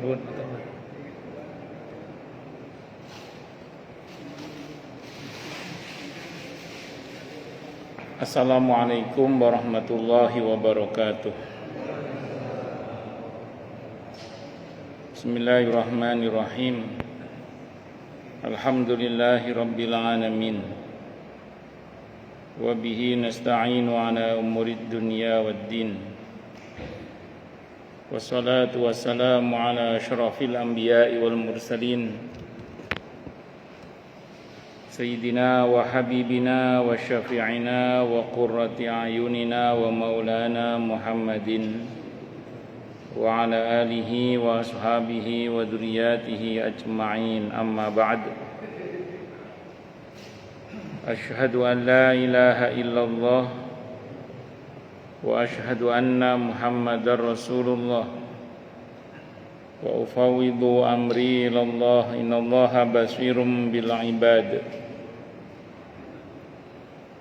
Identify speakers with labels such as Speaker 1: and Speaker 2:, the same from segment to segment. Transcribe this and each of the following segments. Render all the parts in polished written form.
Speaker 1: turun atau Assalamualaikum warahmatullahi wabarakatuh. Bismillahirrahmanirrahim. Alhamdulillahi rabbil alamin. Wa bihi nasta'inu ala umurid dunya waddin. Wassalatu wassalamu ala asyrafil anbiya'i wal mursalin Sayyidina wa habibina wa syafi'ina wa qurrati a'yunina wa maulana Muhammadin wa ala alihi wa ashabihi wa dhurriyyatihi ajma'in, amma ba'd. Asyhadu an la ilaha illallah wa asyhadu anna Muhammadar Rasulullah wa ufawwidu amri ilallah, innallaha basirum bil ibad.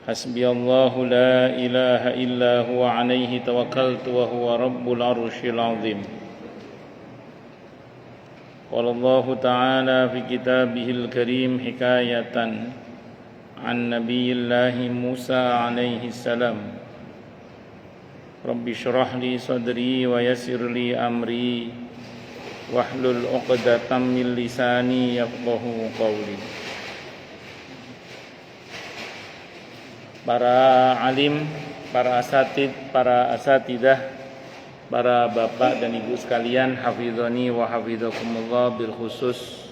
Speaker 1: Hasbiyallahu la ilaha illa huwa alaihi tawakkaltu wa huwa rabbul arsyil azim. Qala Allah ta'ala fi kitabihil karim hikayatan an nabiyillahi Musa alaihi salam. Rabbi syrah li sadri wa yassir li amri wahlul 'uqdatam min lisani yafqahu qawli. Para alim, para asatid, para asatidah, para bapak dan ibu sekalian, hafizani wa hafizakumullah, bil khusus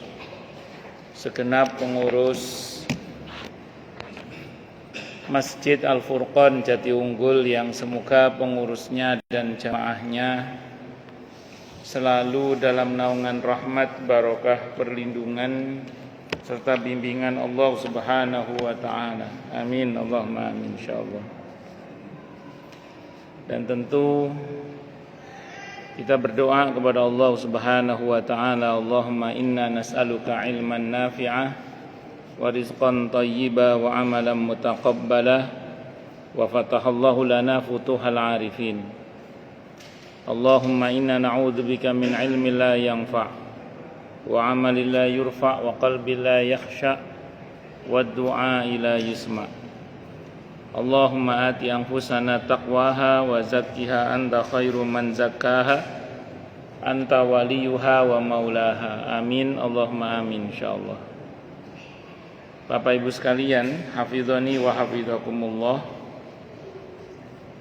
Speaker 1: segenap pengurus Masjid Al-Furqan Jatiunggul yang semoga pengurusnya dan jamaahnya selalu dalam naungan rahmat, barokah, perlindungan serta bimbingan Allah Subhanahu wa ta'ala. Amin, Allahumma amin, insyaallah. Dan tentu kita berdoa kepada Allah Subhanahu wa ta'ala, Allahumma inna nas'aluka ilman nafi'ah wa rizqan thayyiba wa amalan mutaqabbala wa fatahallahu lana futuhal arifin. Allahumma inna na'udzubika min ilmin la yanfa' wa amalin la yurfa' wa qalbin la yakhsha' wa du'a la yusma'. Allahumma ati anfusana taqwaha wa zakkiha anta khairu man zakkaha anta waliyuha wa maulaha. Amin, Allahumma amin, insyaallah. Bapak Ibu sekalian, hafizani wa hafizakumullah.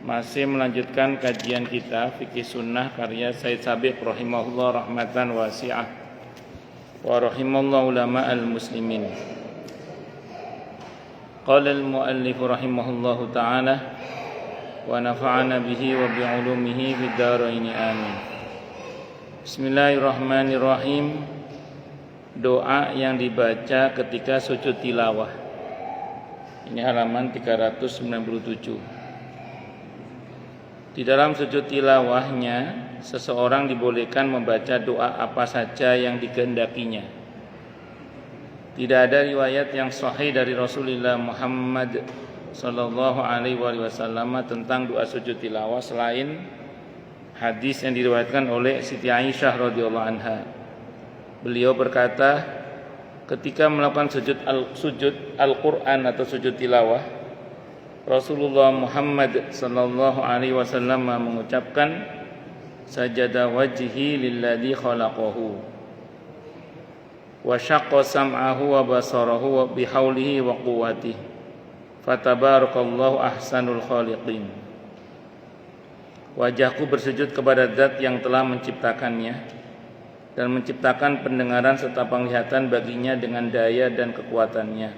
Speaker 1: Masih melanjutkan kajian kita Fikih Sunnah karya Said Sabiq rahimahullah rahmatan wasi'ah wa rahimallahu ulama al-muslimin. Qala al-muallif rahimahullahu ta'ala wa nafa'ana bihi wa bi'ulumihi fid dharain amin. Bismillahirrahmanirrahim. Doa yang dibaca ketika sujud tilawah. Ini halaman 397. Di dalam sujud tilawahnya, seseorang dibolehkan membaca doa apa saja yang dikehendakinya. Tidak ada riwayat yang sahih dari Rasulullah Muhammad sallallahu alaihi wasallam tentang doa sujud tilawah selain hadis yang diriwayatkan oleh Siti Aisyah radhiyallahu anha. Beliau berkata, ketika melakukan sujud Al-Qur'an atau sujud tilawah, Rasulullah Muhammad sallallahu alaihi wasallam mengucapkan, sajada wajhi lilladzi khalaqahu wa syaqqa sam'ahu wa basarahu wa bihaulihi wa quwwatihi fatabarakallahu ahsanul khaliqin. Wajahku bersujud kepada Zat yang telah menciptakannya dan menciptakan pendengaran serta penglihatan baginya dengan daya dan kekuatannya.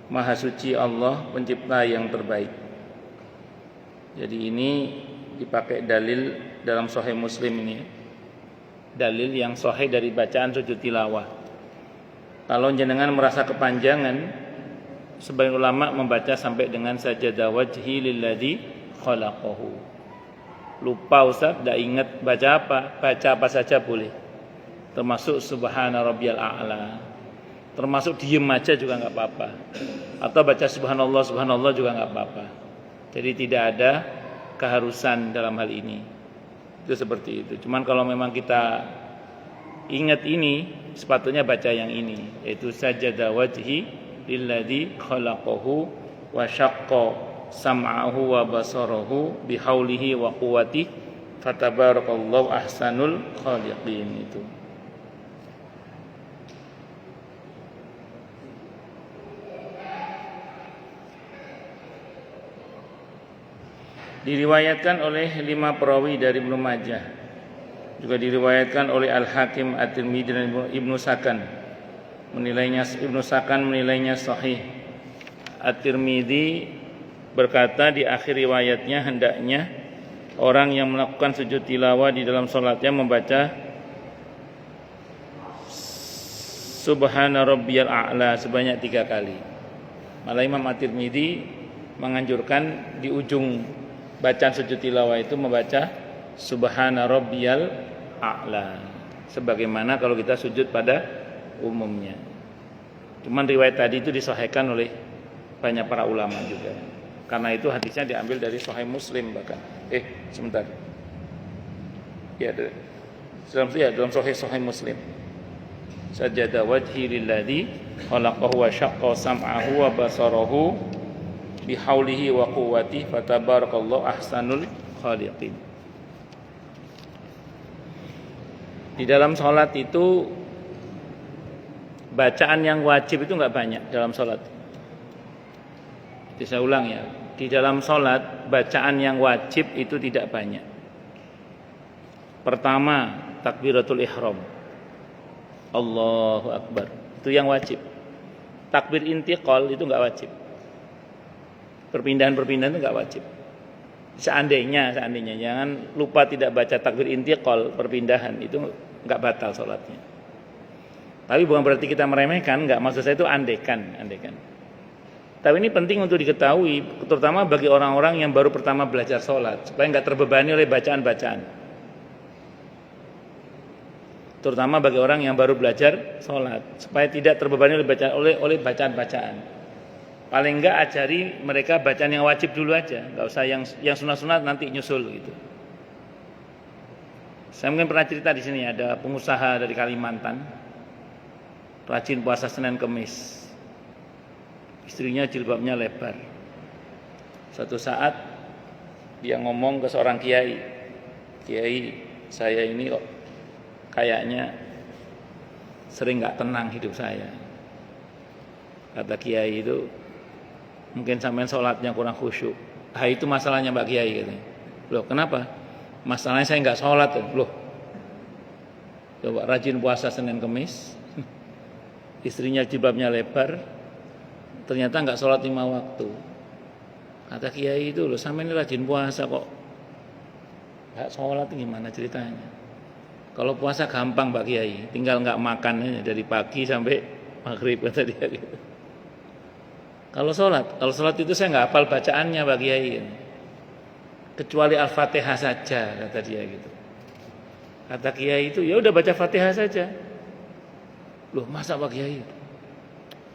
Speaker 1: Maha suci Allah, pencipta yang terbaik. Jadi ini dipakai dalil dalam Sahih Muslim ini. Dalil yang sahih dari bacaan sujud tilawah. Kalau jenengan merasa kepanjangan, sebagian ulama membaca sampai dengan sajada wajhi lilladzi khalaqahu. Lupa Ustaz, tidak ingat baca apa? Baca apa saja boleh. Termasuk subhana rabbiyal a'la. Termasuk diem aja juga enggak apa-apa. Atau baca subhanallah juga enggak apa-apa. Jadi tidak ada keharusan dalam hal ini. Itu seperti itu. Cuman kalau memang kita ingat ini, sepatutnya baca yang ini, yaitu sajada wajhi lilladzi khalaqahu wa syaqqa sam'ahu wa basarahu bihaulihi wa quwwatihi fatabarakallahu ahsanul khaliqin. Itu diriwayatkan oleh 5 perawi dari Ibnu Majah, juga diriwayatkan oleh Al-Hakim, At-Tirmidzi dan Ibnu Sakan. Ibnu Sakan menilainya sahih. At-Tirmidzi berkata di akhir riwayatnya, hendaknya orang yang melakukan sujud tilawah di dalam salatnya membaca Subhana rabbiyal a'la sebanyak 3 kali. Malah Imam At-Tirmidzi menganjurkan di ujung bacaan sujud tilawah itu membaca Subhana rabbiyal a'la, sebagaimana kalau kita sujud pada umumnya. Cuman riwayat tadi itu disahihkan oleh banyak para ulama juga. Karena itu hadisnya diambil dari Sahih Muslim bahkan. Sebentar. Dalam Sahih Muslim. Sajada wajhi lilladzi khalaqahu wa syaqqa sam'ahu wa basarahu bihaulihi wa quwwatihi fatabarakallahu ahsanul khaliqin. Di dalam sholat itu bacaan yang wajib itu enggak banyak dalam sholat. Saya ulang ya, di dalam sholat bacaan yang wajib itu tidak banyak. Pertama, takbiratul ihram, Allahu Akbar, itu yang wajib. Takbir intiqal itu enggak wajib. Perpindahan itu enggak wajib. Seandainya jangan lupa tidak baca takbir intiqal, perpindahan itu enggak batal sholatnya. Tapi bukan berarti kita meremehkan, enggak, maksud saya itu andekan. Tapi ini penting untuk diketahui, terutama bagi orang-orang yang baru pertama belajar sholat, supaya enggak terbebani oleh bacaan-bacaan. Terutama bagi orang yang baru belajar sholat, supaya tidak terbebani oleh bacaan-bacaan. Paling enggak ajari mereka bacaan yang wajib dulu aja, enggak usah yang sunat-sunat nanti nyusul gitu. Saya mungkin pernah cerita di sini, ada pengusaha dari Kalimantan, rajin puasa Senin Kemis. Istrinya jilbabnya lebar. Suatu saat dia ngomong ke seorang kiai, saya ini kok kayaknya sering enggak tenang hidup saya. Kata kiai itu, mungkin sampean sholatnya kurang khusyuk. Itu masalahnya Mbak Kiai katanya. Loh, kenapa? Masalahnya saya enggak sholat. Loh, coba rajin puasa Senin Kemis, istrinya jilbabnya lebar, ternyata enggak sholat 5 waktu. Kata Kiai itu, loh sampean ini rajin puasa kok enggak sholat, gimana ceritanya? Kalau puasa gampang Mbak Kiai, tinggal enggak makan dari pagi sampai maghrib, kata dia gitu. Kalau sholat itu saya nggak hafal bacaannya Pak Kiai, kecuali Al-Fatihah saja, kata dia gitu. Kata Kiai itu, ya udah baca Fatihah saja. Loh, masa Pak Kiai?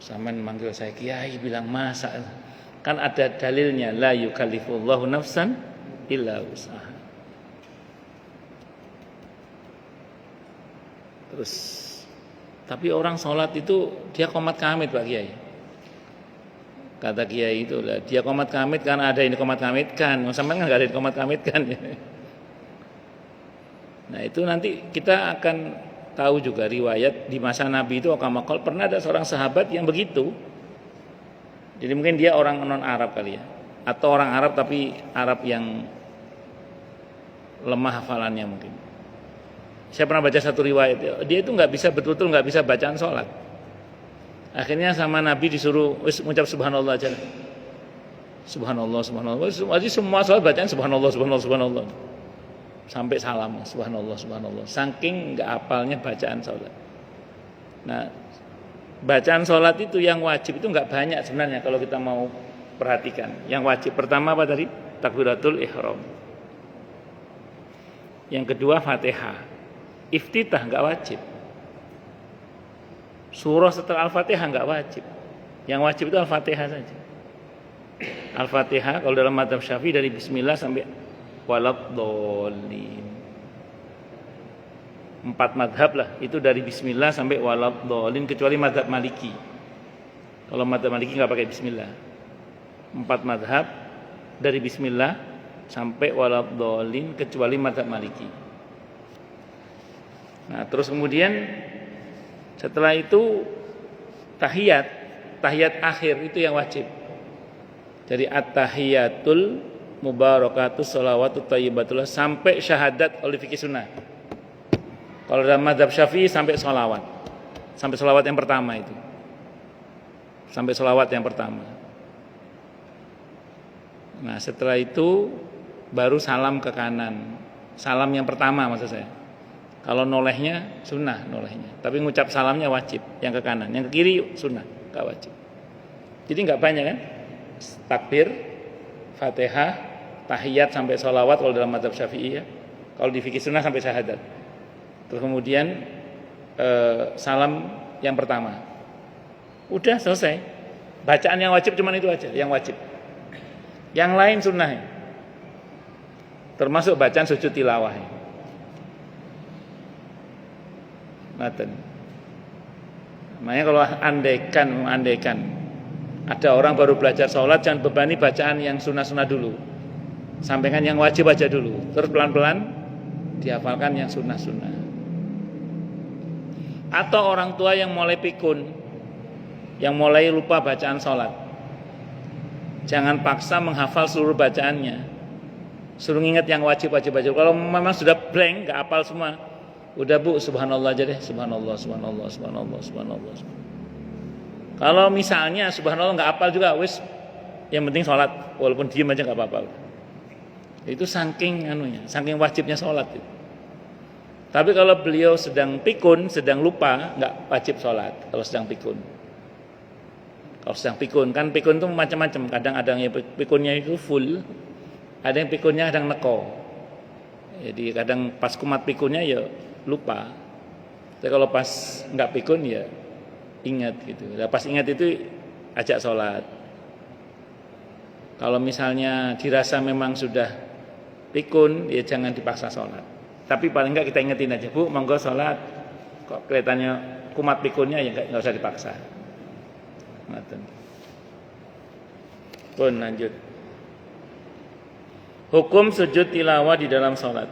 Speaker 1: Saman manggil saya Kiai, bilang masa? Kan ada dalilnya, la yukallifullahu nafsan illa wus'aha. Terus, tapi orang sholat itu dia qomat kamit Pak Kiai. Kata Kiai itu lah, dia qomat kamit karena ada ini qomat kamit kan, sampai kan nggak ada ini qomat kamit kan. Nah itu nanti kita akan tahu juga riwayat di masa Nabi itu akamakol pernah ada seorang sahabat yang begitu. Jadi mungkin dia orang non Arab kali ya, atau orang Arab tapi Arab yang lemah hafalannya mungkin. Saya pernah baca satu riwayat, dia itu betul-betul nggak bisa bacaan sholat. Akhirnya sama Nabi disuruh mengucap subhanallah aja. Subhanallah. Jadi semua sholat bacaan subhanallah. Sampai salam subhanallah. Saking enggak hafalnya bacaan sholat. Nah, bacaan sholat itu yang wajib itu enggak banyak sebenarnya kalau kita mau perhatikan. Yang wajib pertama apa tadi? Takbiratul ihram. Yang kedua Fatihah. Iftitah enggak wajib. Surah setelah Al-Fatihah enggak wajib. Yang wajib itu Al-Fatihah saja. Al-Fatihah kalau dalam mazhab Syafi'i dari bismillah sampai waladhdallin. 4 madhab lah, itu dari bismillah sampai waladhdallin kecuali madhab maliki. Kalau madhab maliki nggak pakai bismillah. 4 madhab dari bismillah sampai waladhdallin kecuali madhab maliki. Nah terus kemudian setelah itu tahiyat akhir itu yang wajib. Jadi at-tahiyatul mubarakatus sholawatut thayyibatullah sampai syahadat oleh fikih sunnah. Kalau dalam mazhab Syafi'i sampai sholawat. Sampai sholawat yang pertama itu. Sampai sholawat yang pertama. Nah setelah itu baru salam ke kanan. Salam yang pertama maksud saya. Kalau nolehnya sunnah nolehnya. Tapi ngucap salamnya wajib. Yang ke kanan. Yang ke kiri sunnah. Gak wajib. Jadi gak banyak kan. Takbir, Fatihah, tahiyat sampai sholawat kalau dalam mazhab Syafi'i ya. Kalau di fikih sunnah sampai syahadat. Terus kemudian salam yang pertama. Udah selesai. Bacaan yang wajib cuma itu aja, yang wajib. Yang lain sunnah. Termasuk bacaan sujud tilawah. Ngaten. Makanya kalau andaikan ada orang baru belajar sholat, jangan bebani bacaan yang sunnah-sunnah dulu. Sampaikan yang wajib aja dulu. Terus pelan-pelan dihafalkan yang sunnah-sunnah. Atau orang tua yang mulai pikun, yang mulai lupa bacaan sholat, jangan paksa menghafal seluruh bacaannya. Suruh ingat yang wajib-wajib aja. Kalau memang sudah blank, gak hafal semua, udah bu, subhanallah aja deh. Subhanallah. Kalau misalnya subhanallah gak hafal juga, wis, yang penting sholat, walaupun diem aja gak apa-apa. Itu saking wajibnya sholat itu. Tapi kalau beliau sedang pikun, sedang lupa, nggak wajib sholat. Kalau sedang pikun, kan pikun itu macam-macam. Kadang ada yang pikunnya itu full, ada yang pikunnya kadang neko. Jadi kadang pas kumat pikunnya ya lupa. Tapi kalau pas nggak pikun ya ingat gitu. Nah, pas ingat itu ajak sholat. Kalau misalnya dirasa memang sudah pikun, ya jangan dipaksa sholat. Tapi paling enggak kita ingetin aja, bu, monggo sholat. Kok kelihatannya kumat pikunnya ya enggak usah dipaksa. Pun lanjut. Hukum sujud tilawah di dalam sholat.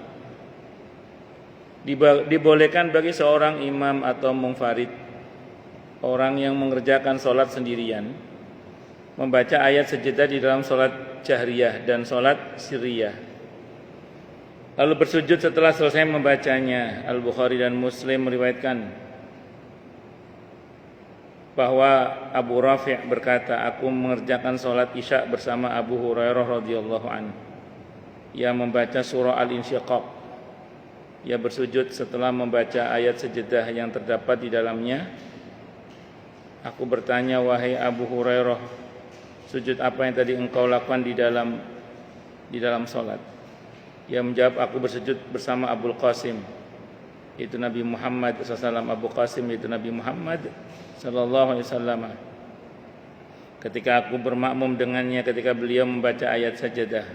Speaker 1: Dibolehkan bagi seorang imam atau munfarid, orang yang mengerjakan sholat sendirian, membaca ayat sajadah di dalam sholat jahriyah dan sholat sirriyah. Lalu bersujud setelah selesai membacanya. Al-Bukhari dan Muslim meriwayatkan bahwa Abu Rafi' berkata, aku mengerjakan sholat isya bersama Abu Hurairah radhiyallahu anhu. Ia membaca surah Al-Insyiqaq. Ia bersujud setelah membaca ayat sajadah yang terdapat di dalamnya. Aku bertanya, wahai Abu Hurairah, sujud apa yang tadi engkau lakukan di dalam sholat? Ia menjawab, aku bersujud bersama Abul Qasim, itu Nabi Muhammad SAW. Abu Qasim itu Nabi Muhammad SAW. Ketika aku bermakmum dengannya ketika beliau membaca ayat sajadah,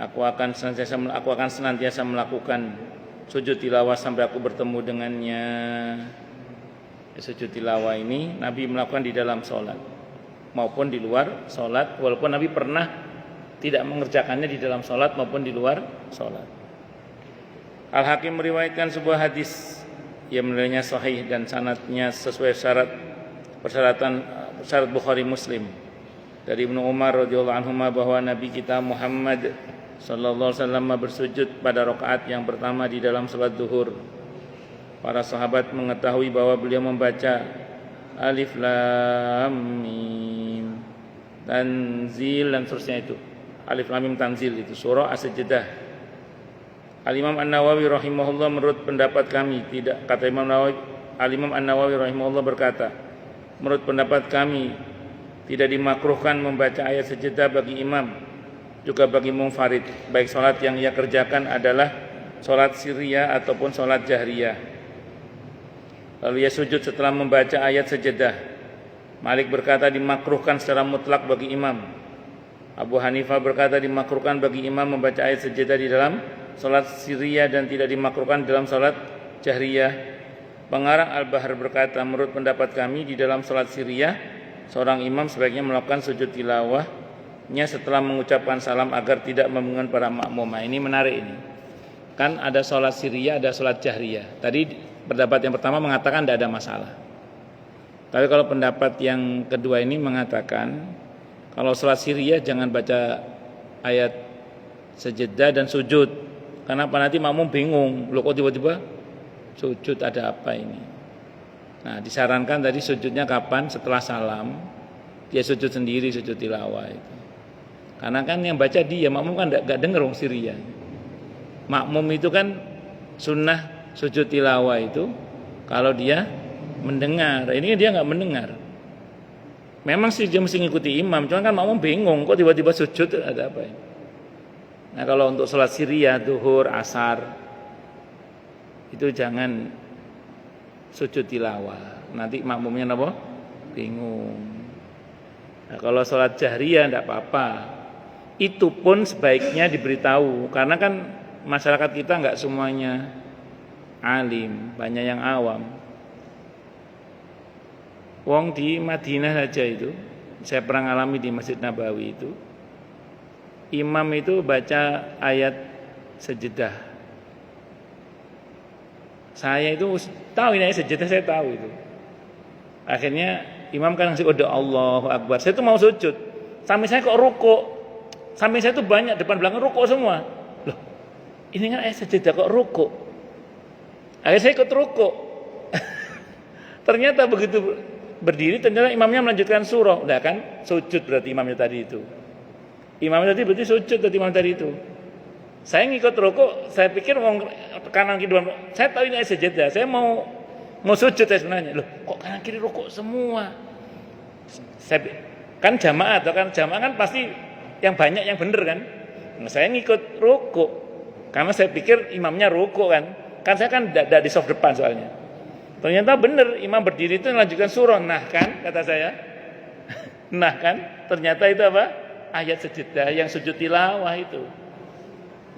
Speaker 1: aku akan senantiasa melakukan sujud tilawah sampai aku bertemu dengannya. Sujud tilawah ini Nabi melakukan di dalam sholat maupun di luar sholat, walaupun Nabi pernah tidak mengerjakannya di dalam sholat maupun di luar sholat. Al-Hakim meriwayatkan sebuah hadis yang menilainya sahih dan sanadnya sesuai syarat Bukhari Muslim dari Ibnu Umar radhiyallahu anhu bahwa Nabi kita Muhammad sallallahu alaihi wasallam bersujud pada rakaat yang pertama di dalam salat zuhur. Para sahabat mengetahui bahwa beliau membaca Alif Lam Mim Tanzil dan seterusnya itu. Alif Lam Mim Tanzil itu surah As-Sajdah. Al-Imam An-Nawawi rahimahullah menurut pendapat kami tidak, kata Al-Imam An-Nawawi rahimahullah berkata, menurut pendapat kami tidak dimakruhkan membaca ayat sajdah bagi imam, juga bagi munfarid, baik salat yang ia kerjakan adalah salat sirriyah ataupun salat jahriyah. Lalu ia sujud setelah membaca ayat sajdah. Malik berkata dimakruhkan secara mutlak bagi imam. Abu Hanifah berkata dimakruhkan bagi imam membaca ayat sajadah di dalam salat sirriyah dan tidak dimakruhkan dalam salat jahriyah. Pengarang Al-Bahr berkata, menurut pendapat kami di dalam salat sirriyah, seorang imam sebaiknya melakukan sujud tilawahnya setelah mengucapkan salam agar tidak membingungkan para makmum. Nah, ini menarik ini. Kan ada salat sirriyah, ada salat jahriyah. Tadi pendapat yang pertama mengatakan tidak ada masalah. Tapi kalau pendapat yang kedua ini mengatakan kalau salat sirriyah jangan baca ayat sajadah dan sujud. Kenapa nanti makmum bingung, loh kok tiba-tiba sujud, ada apa ini? Nah, disarankan tadi sujudnya kapan? Setelah salam. Dia sujud sendiri, sujud tilawah itu. Karena kan yang baca dia, makmum kan enggak dengar wong sirriyah. Makmum itu kan sunnah sujud tilawah itu kalau dia mendengar. Ini dia enggak mendengar. Memang sih dia mesti ngikuti imam, cuma kan makmum bingung kok tiba-tiba sujud, ada apa ini? Nah, kalau untuk salat sirriyah, zuhur, asar itu jangan sujud tilawah. Nanti makmumnya apa? Bingung. Nah, kalau sholat jahriyah tidak apa-apa. Itu pun sebaiknya diberitahu. Karena kan masyarakat kita nggak semuanya alim, banyak yang awam. Wong di Madinah saja itu, saya pernah alami di Masjid Nabawi itu, imam itu baca ayat sajadah. Saya itu tahu ini sejadah, saya tahu itu. Akhirnya imam kan ngasih kode Allahu Akbar. Saya itu mau sujud. Sampai saya kok rukuk. Sampai saya itu banyak depan belakang rukuk semua. Loh, ini kan sejadah kok rukuk. Akhirnya saya ikut rukuk. Ternyata begitu berdiri, ternyata imamnya melanjutkan surah. Nah kan sujud berarti imamnya tadi itu. Imamnya tadi berarti sujud tadi imam tadi itu. Saya ngikut rukuk, saya pikir kanan kiri dua. Saya tahu ini ayat sajadah. Saya mau sujud saya sebenarnya. Loh, kok kanan kiri rukuk semua? Kan jamaah kan pasti yang banyak yang benar kan. Nah, saya ngikut rukuk karena saya pikir imamnya rukuk kan. Kan saya kan tidak di soft depan soalnya. Ternyata benar imam berdiri itu melanjutkan surah. Nah kan kata saya. Nah kan ternyata itu apa? Ayat sajadah yang sujud tilawah itu.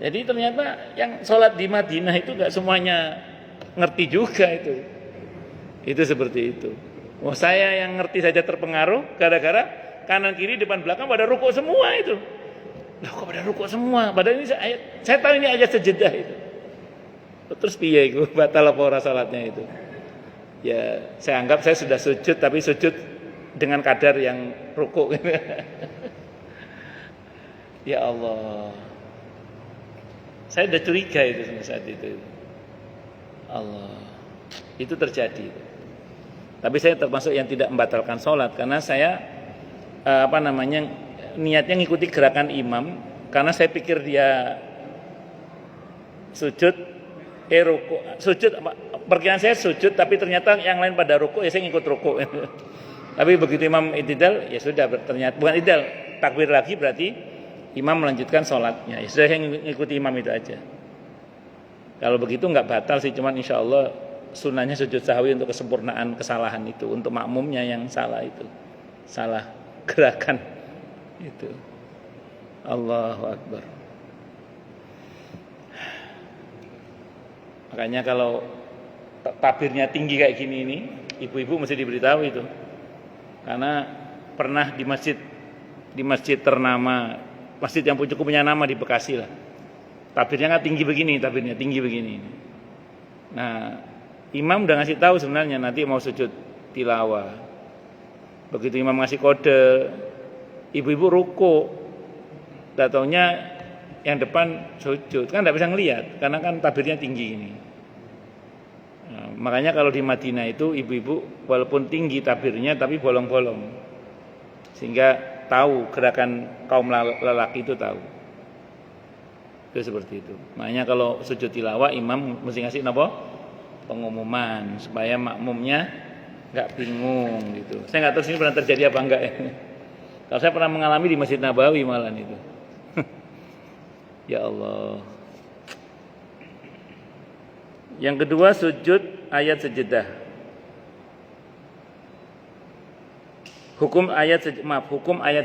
Speaker 1: Jadi ternyata yang sholat di Madinah itu gak semuanya ngerti juga itu. Itu seperti itu. Oh, saya yang ngerti saja terpengaruh gara-gara kanan kiri depan belakang pada rukuk semua itu. Loh kok pada rukuk semua? Padahal ini saya tahu ini ayat sajadah itu. Terus piye iku batal apa ora salatnya itu? Ya, saya anggap saya sudah sujud tapi sujud dengan kadar yang rukuk. Ya Allah. Saya sudah curiga itu saat itu. Allah, itu terjadi. Tapi saya termasuk yang tidak membatalkan sholat karena saya niatnya ngikuti gerakan imam karena saya pikir dia sujud, sujud. Perkiraan saya sujud, tapi ternyata yang lain pada ruku, ya saya ngikut ruku. Tapi begitu imam itidal, ya sudah ternyata bukan itidal, takbir lagi berarti imam melanjutkan sholatnya. Ya sudah, saya ngikuti imam itu aja. Kalau begitu nggak batal sih, cuman insya Allah sunnahnya sujud sahwi untuk kesempurnaan kesalahan itu, untuk makmumnya yang salah itu, salah gerakan itu. Allahu Akbar. Makanya kalau takbirnya tinggi kayak gini ini, ibu-ibu mesti diberitahu itu, karena pernah di masjid ternama. Masjid yang cukup punya nama di Bekasi lah. Takbirnya kan tinggi begini, Nah, imam udah ngasih tahu sebenarnya nanti mau sujud tilawah. Begitu imam ngasih kode, ibu-ibu ruku. Dataunya yang depan sujud, kan enggak bisa ngelihat karena kan takbirnya tinggi ini. Nah, makanya kalau di Madinah itu ibu-ibu walaupun tinggi takbirnya tapi bolong-bolong. Sehingga tahu gerakan kaum lelaki itu tahu. Itu seperti itu. Makanya kalau sujud tilawah imam mesti ngasih apa? Pengumuman supaya makmumnya enggak bingung gitu. Saya enggak tahu sini pernah terjadi apa enggak ya. Kalau saya pernah mengalami di Masjid Nabawi malah itu. Ya Allah. Yang kedua sujud ayat sajadah. Hukum ayat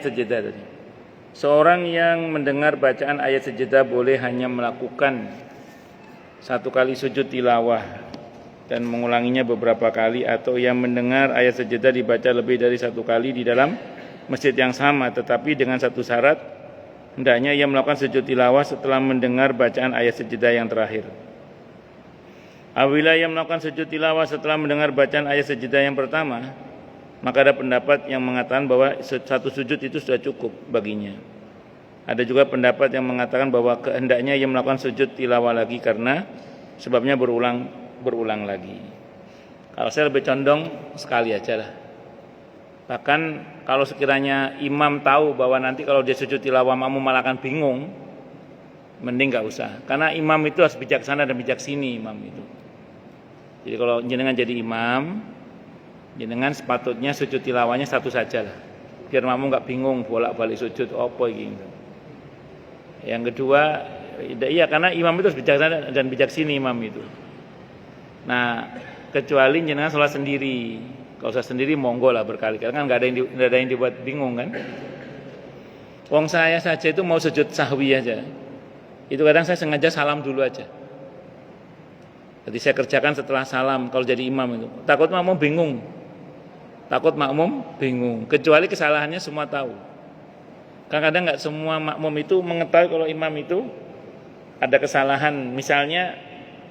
Speaker 1: sajadah tadi. Seorang yang mendengar bacaan ayat sajadah boleh hanya melakukan satu kali sujud tilawah dan mengulanginya beberapa kali, atau ia mendengar ayat sajadah dibaca lebih dari satu kali di dalam masjid yang sama, tetapi dengan satu syarat, hendaknya ia melakukan sujud tilawah setelah mendengar bacaan ayat sajadah yang terakhir. Apabila ia melakukan sujud tilawah setelah mendengar bacaan ayat sajadah yang pertama, maka ada pendapat yang mengatakan bahwa satu sujud itu sudah cukup baginya. Ada juga pendapat yang mengatakan bahwa kehendaknya ia melakukan sujud tilawah lagi karena sebabnya berulang lagi. Kalau saya lebih condong sekali aja lah. Bahkan kalau sekiranya imam tahu bahwa nanti kalau dia sujud tilawah makmum malah akan bingung, mending gak usah. Karena imam itu harus bijaksana dan bijaksini imam itu. Jadi kalau jenengan jadi imam, jenengan sepatutnya sujud tilawahnya satu saja lah. Biar makmum gak bingung bolak-balik sujud apa gitu. Yang kedua, iya karena imam itu harus bijaksana dan bijaksini imam itu. Nah, kecuali jenengan sholat sendiri. Kalau sholat sendiri monggo lah berkali-kali, kan nggak ada yang dibuat bingung kan. Wong saya saja itu mau sujud sahwi aja, itu kadang saya sengaja salam dulu aja. Jadi saya kerjakan setelah salam kalau jadi imam itu. Takut makmum bingung. Kecuali kesalahannya semua tahu. Kadang-kadang nggak semua makmum itu mengetahui kalau imam itu ada kesalahan. Misalnya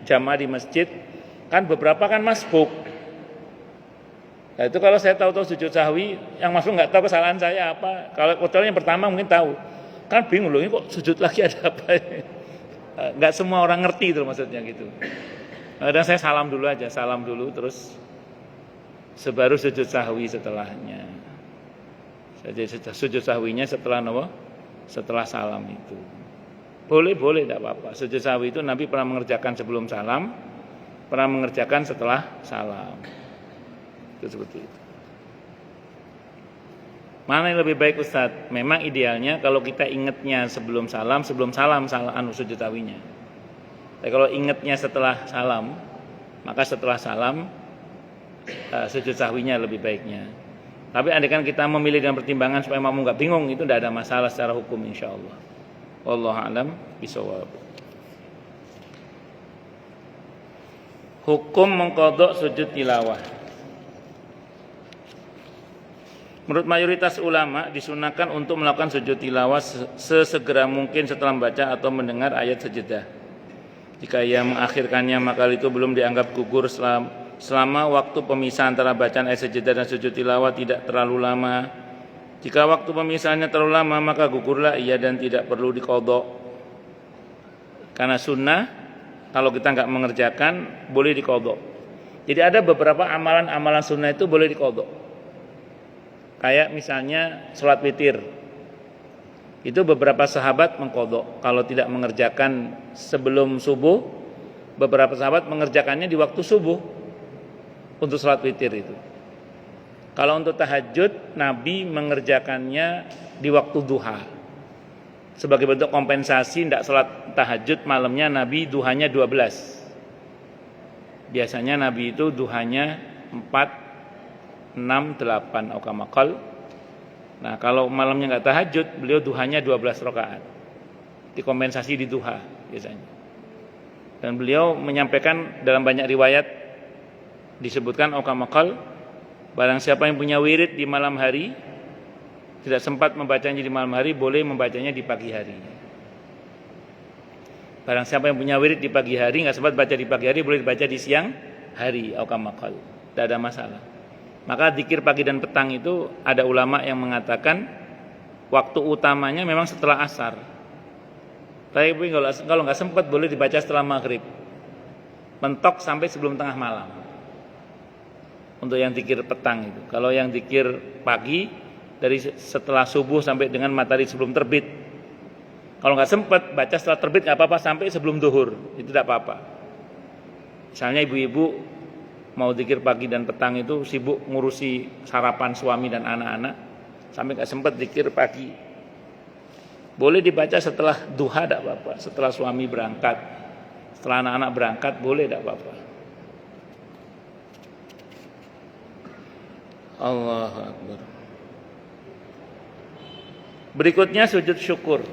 Speaker 1: jamaah di masjid, kan beberapa kan masbuk. Nah itu kalau saya tahu sujud sahwi, yang masbuk nggak tahu kesalahan saya apa. Kalau kecuali yang pertama mungkin tahu. Kan bingung loh, ini kok sujud lagi ada apa? Nggak semua orang ngerti itu maksudnya gitu. Kadang saya salam dulu terus sebaru sujud sahwi setelahnya. Jadi sujud sahwinya setelah apa? Setelah salam itu. Boleh tidak apa-apa. Sujud sahwi itu Nabi pernah mengerjakan sebelum salam, pernah mengerjakan setelah salam. Itu seperti itu. Mana yang lebih baik Ustadz? Memang idealnya kalau kita ingatnya sebelum salam sujud sahwinya. Tapi kalau ingatnya setelah salam, maka setelah salam sujud sahwinya lebih baiknya. Tapi andaikan kita memilih dengan pertimbangan supaya makmum enggak bingung, itu tidak ada masalah secara hukum insyaallah. Wallahu a'lam bishawab. Hukum mengqadha sujud tilawah. Menurut mayoritas ulama disunahkan untuk melakukan sujud tilawah sesegera mungkin setelah membaca atau mendengar ayat sajadah. Jika ia mengakhirkannya maka itu belum dianggap gugur selama waktu pemisah antara bacaan ayat sajadah dan sujud tilawah tidak terlalu lama. Jika waktu pemisahannya terlalu lama maka gugurlah ia dan tidak perlu diqadha. Karena sunnah kalau kita enggak mengerjakan boleh diqadha. Jadi ada beberapa amalan-amalan sunnah itu boleh diqadha. Kayak misalnya sholat witir. Itu beberapa sahabat mengqadha. Kalau tidak mengerjakan sebelum subuh, beberapa sahabat mengerjakannya di waktu subuh. Untuk sholat witir itu. Kalau untuk tahajud, Nabi mengerjakannya di waktu duha. Sebagai bentuk kompensasi tidak sholat tahajud malamnya, Nabi duhanya 12. Biasanya Nabi itu duhanya 4, 6, 8 aukamakal. Nah kalau malamnya nggak tahajud, beliau duhanya 12 rakaat. Dikompensasi di duha biasanya. Dan beliau menyampaikan dalam banyak riwayat disebutkan aukamakal, barang siapa yang punya wirid di malam hari tidak sempat membacanya di malam hari, boleh membacanya di pagi hari. Barang siapa yang punya wirid di pagi hari nggak sempat baca di pagi hari, boleh dibaca di siang hari aukamakal, tidak ada masalah. Maka zikir pagi dan petang itu ada ulama yang mengatakan waktu utamanya memang setelah asar. Tapi kalau nggak sempat boleh dibaca setelah maghrib, mentok sampai sebelum tengah malam. Untuk yang zikir petang itu. Kalau yang zikir pagi dari setelah subuh sampai dengan matahari sebelum terbit. Kalau nggak sempat baca setelah terbit nggak apa-apa sampai sebelum duhur, itu tidak apa-apa. Misalnya ibu-ibu mau zikir pagi dan petang itu sibuk ngurusi sarapan suami dan anak-anak sampai nggak sempat zikir pagi. Boleh dibaca setelah duha tidak apa-apa, setelah suami berangkat, setelah anak-anak berangkat boleh tidak apa-apa. Allahu Akbar. Berikutnya sujud syukur.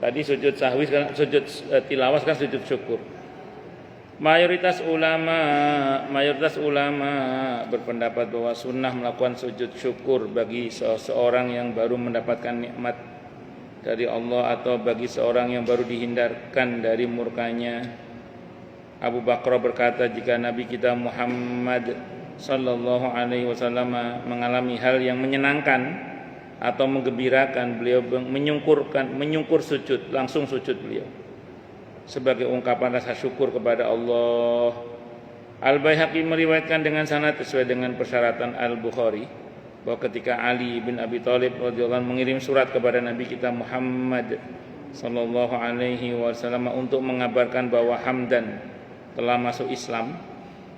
Speaker 1: Tadi sujud sahwi, sekarang sujud tilawah, sekarang sujud syukur. Mayoritas ulama berpendapat bahwa sunnah melakukan sujud syukur bagi seseorang yang baru mendapatkan nikmat dari Allah atau bagi seorang yang baru dihindarkan dari murkanya. Abu Bakar berkata, jika Nabi kita Muhammad sallallahu alaihi wasallam mengalami hal yang menyenangkan atau menggembirakan, beliau menyungkur sujud, langsung sujud beliau sebagai ungkapan rasa syukur kepada Allah. Al-Baihaqi meriwayatkan dengan sanad sesuai dengan persyaratan Al-Bukhari bahwa ketika Ali bin Abi Thalib radhiyallahu anhu mengirim surat kepada Nabi kita Muhammad sallallahu alaihi wasallam untuk mengabarkan bahwa Hamdan telah masuk Islam,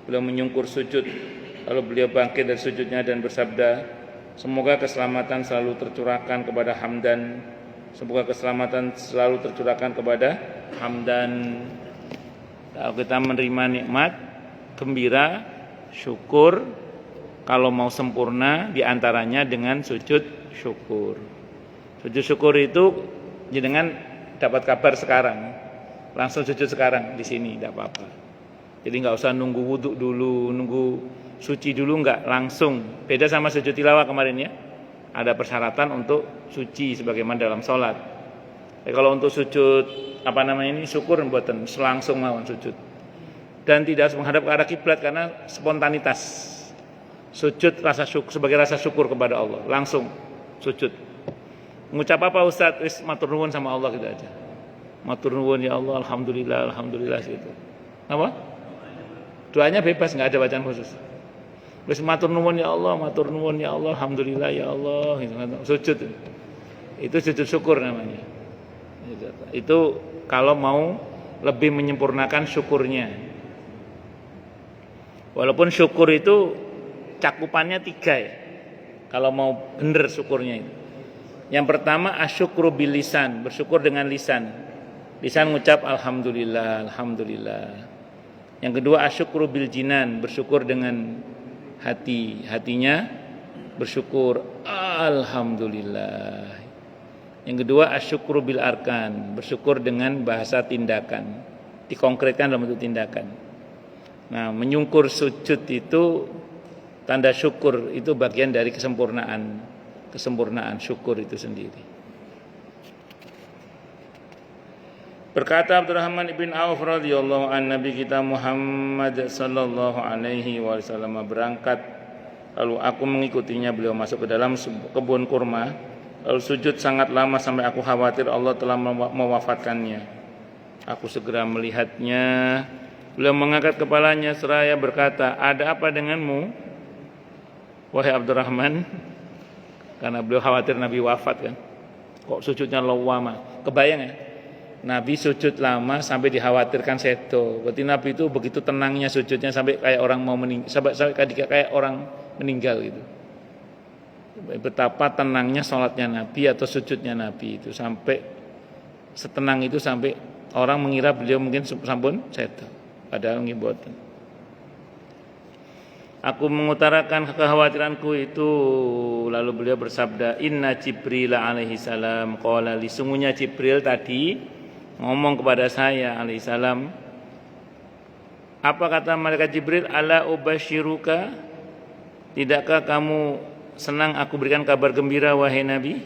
Speaker 1: beliau menyungkur sujud, lalu beliau bangkit dari sujudnya dan bersabda, semoga keselamatan selalu tercurahkan kepada Hamdan, semoga keselamatan selalu tercurahkan kepada Hamdan. Kalau kita menerima nikmat, gembira, syukur, kalau mau sempurna diantaranya dengan sujud syukur. Sujud syukur itu jenengan dapat kabar sekarang, langsung sujud sekarang di sini, tidak apa-apa. Jadi nggak usah nunggu wudhu dulu, nunggu suci dulu, nggak, langsung. Beda sama sujud tilawah kemarin ya, ada persyaratan untuk suci sebagaimana dalam sholat. Kalau untuk sujud syukur mboten langsung mawon sujud. Dan tidak harus menghadap ke arah kiblat karena spontanitas. Sujud sebagai rasa syukur kepada Allah, langsung sujud. Mengucap apa Ustaz? Wis matur nuwun sama Allah gitu aja. Matur nuwun ya Allah, alhamdulillah gitu. Apa? Doanya bebas, enggak ada bacaan khusus. Wis matur nuwun ya Allah, alhamdulillah ya Allah gitu. Sujud. Itu sujud syukur namanya. Itu kalau mau lebih menyempurnakan syukurnya. Walaupun syukur itu cakupannya 3 ya. Kalau mau benar syukurnya itu. Yang pertama asyukru bil lisan, bersyukur dengan lisan. Lisan mengucap alhamdulillah. Yang kedua asyukru bil jinan, bersyukur dengan hati. Hatinya bersyukur alhamdulillah. Yang kedua asyukru bil arkan, bersyukur dengan bahasa tindakan, dikonkretkan dalam bentuk tindakan. Nah, menyungkur sujud itu tanda syukur, itu bagian dari kesempurnaan syukur itu sendiri. Berkata Abdurrahman ibn Auf radhiyallahu an, Nabi kita Muhammad sallallahu alaihi wasallam berangkat, lalu aku mengikutinya. Beliau masuk ke dalam kebun kurma, lalu sujud sangat lama sampai aku khawatir Allah telah mewafatkannya. Aku segera melihatnya. Beliau mengangkat kepalanya seraya berkata, ada apa denganmu, wahai Abdurrahman? Karena beliau khawatir Nabi wafat kan. Kok sujudnya lama? Kebayang ya? Nabi sujud lama sampai dikhawatirkan sedo. Berarti Nabi itu begitu tenangnya sujudnya sampai kayak orang mau sampai kayak orang meninggal gitu. Betapa tenangnya sholatnya Nabi atau sujudnya Nabi itu, sampai setenang itu sampai orang mengira beliau mungkin sampun sedo, padahal ngiboten. Aku mengutarakan kekhawatiranku itu, lalu beliau bersabda, Inna Jibril alaihi salam qala li, sungguhnya Jibril tadi ngomong kepada saya alaihi salam. Apa kata malaikat Jibril? Ala ubasyiruka, tidakkah kamu senang aku berikan kabar gembira wahai Nabi?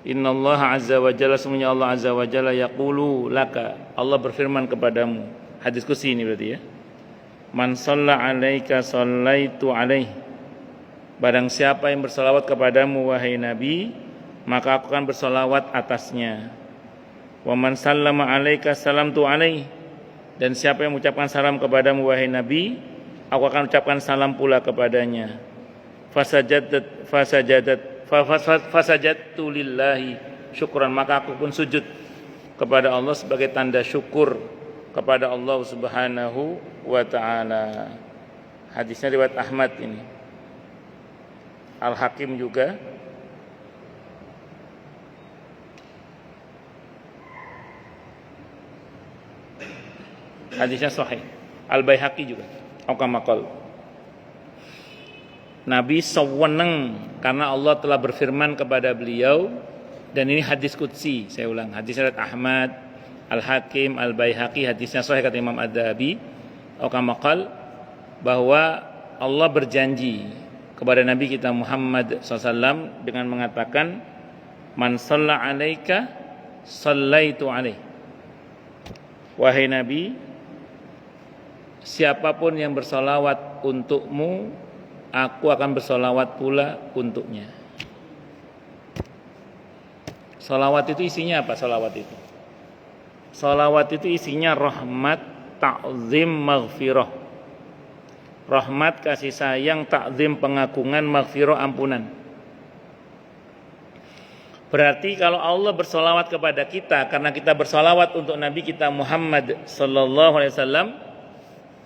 Speaker 1: Innallaha azza wa jalla, sungguhnya Allah azza wa jalla yaqulu laka, Allah berfirman kepadamu. Hadis qudsi ini berarti ya. Man shalla 'alaika shallaitu 'alaihi, barang siapa yang bersalawat kepadamu wahai Nabi, maka aku akan bersalawat atasnya. Wa man sallama 'alaika salamtu 'alaihi, dan siapa yang mengucapkan salam kepadamu wahai Nabi, aku akan ucapkan salam pula kepadanya. Fasajadtu lillahi syukran, maka aku pun sujud kepada Allah sebagai tanda syukur kepada Allah Subhanahu wa taala. Hadisnya riwayat Ahmad ini. Al-Hakim juga. Hadisnya sahih. Al-Baihaqi juga. Aukamakal. Nabi seweneng karena Allah telah berfirman kepada beliau, dan ini hadis qudsi, saya ulang, hadis riwayat Ahmad, Al-Hakim, Al-Baihaqi, hadisnya sahih kata Imam Ad-Dhahabi, Okamaqal, bahwa Allah berjanji kepada Nabi kita Muhammad SAW dengan mengatakan, Man shalla alaika sallaitu alaih. Wahai Nabi, siapapun yang bersolawat untukmu, aku akan bersolawat pula untuknya. Solawat itu isinya apa? Solawat itu isinya rahmat, ta'zim, maghfirah. Rahmat, kasih sayang, ta'zim, pengagungan, maghfirah, ampunan. Berarti kalau Allah bersolawat kepada kita karena kita bersolawat untuk Nabi kita Muhammad sallallahu alaihi wasallam,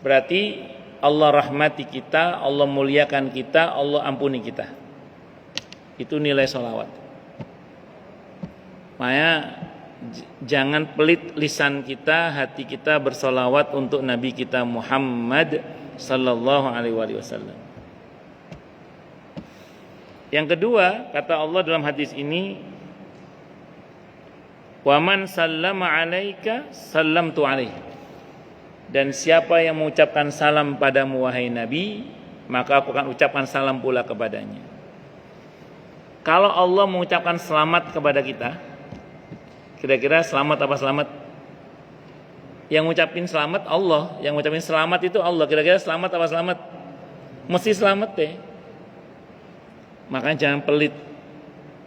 Speaker 1: berarti Allah rahmati kita, Allah muliakan kita, Allah ampuni kita. Itu nilai solawat. Makanya jangan pelit lisan kita, hati kita bersolawat untuk Nabi kita Muhammad sallallahu alaihi wasallam. Yang kedua, kata Allah dalam hadis ini, wa man sallama alaika sallamtu alaihi. Dan siapa yang mengucapkan salam padamu wahai Nabi, maka aku akan ucapkan salam pula kepadanya. Kalau Allah mengucapkan selamat kepada kita, kira-kira selamat apa selamat? Yang ngucapin selamat Allah, yang ngucapin selamat itu Allah. Kira-kira selamat apa selamat? Mesti selamat deh. Makanya jangan pelit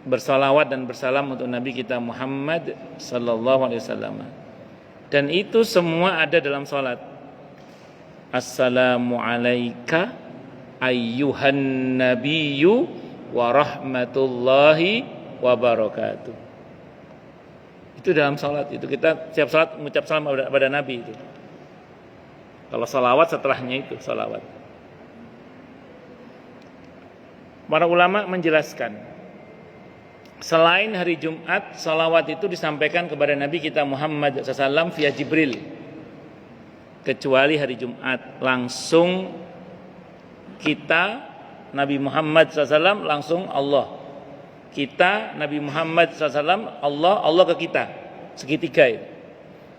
Speaker 1: bersalawat dan bersalam untuk Nabi kita Muhammad sallallahu alaihi wasallam. Dan itu semua ada dalam salat. Assalamu alayka ayyuhan nabiyyu wa rahmatullahi wa barakatuh. Itu dalam salat itu. Kita setiap salat mengucap salam kepada Nabi itu. Kalau salawat setelahnya itu salawat. Para ulama menjelaskan, selain hari Jumat, salawat itu disampaikan kepada Nabi kita Muhammad SAW via Jibril. Kecuali hari Jumat, langsung kita Nabi Muhammad SAW langsung Allah. Kita Nabi Muhammad SAW Allah ke kita. Segitiga itu.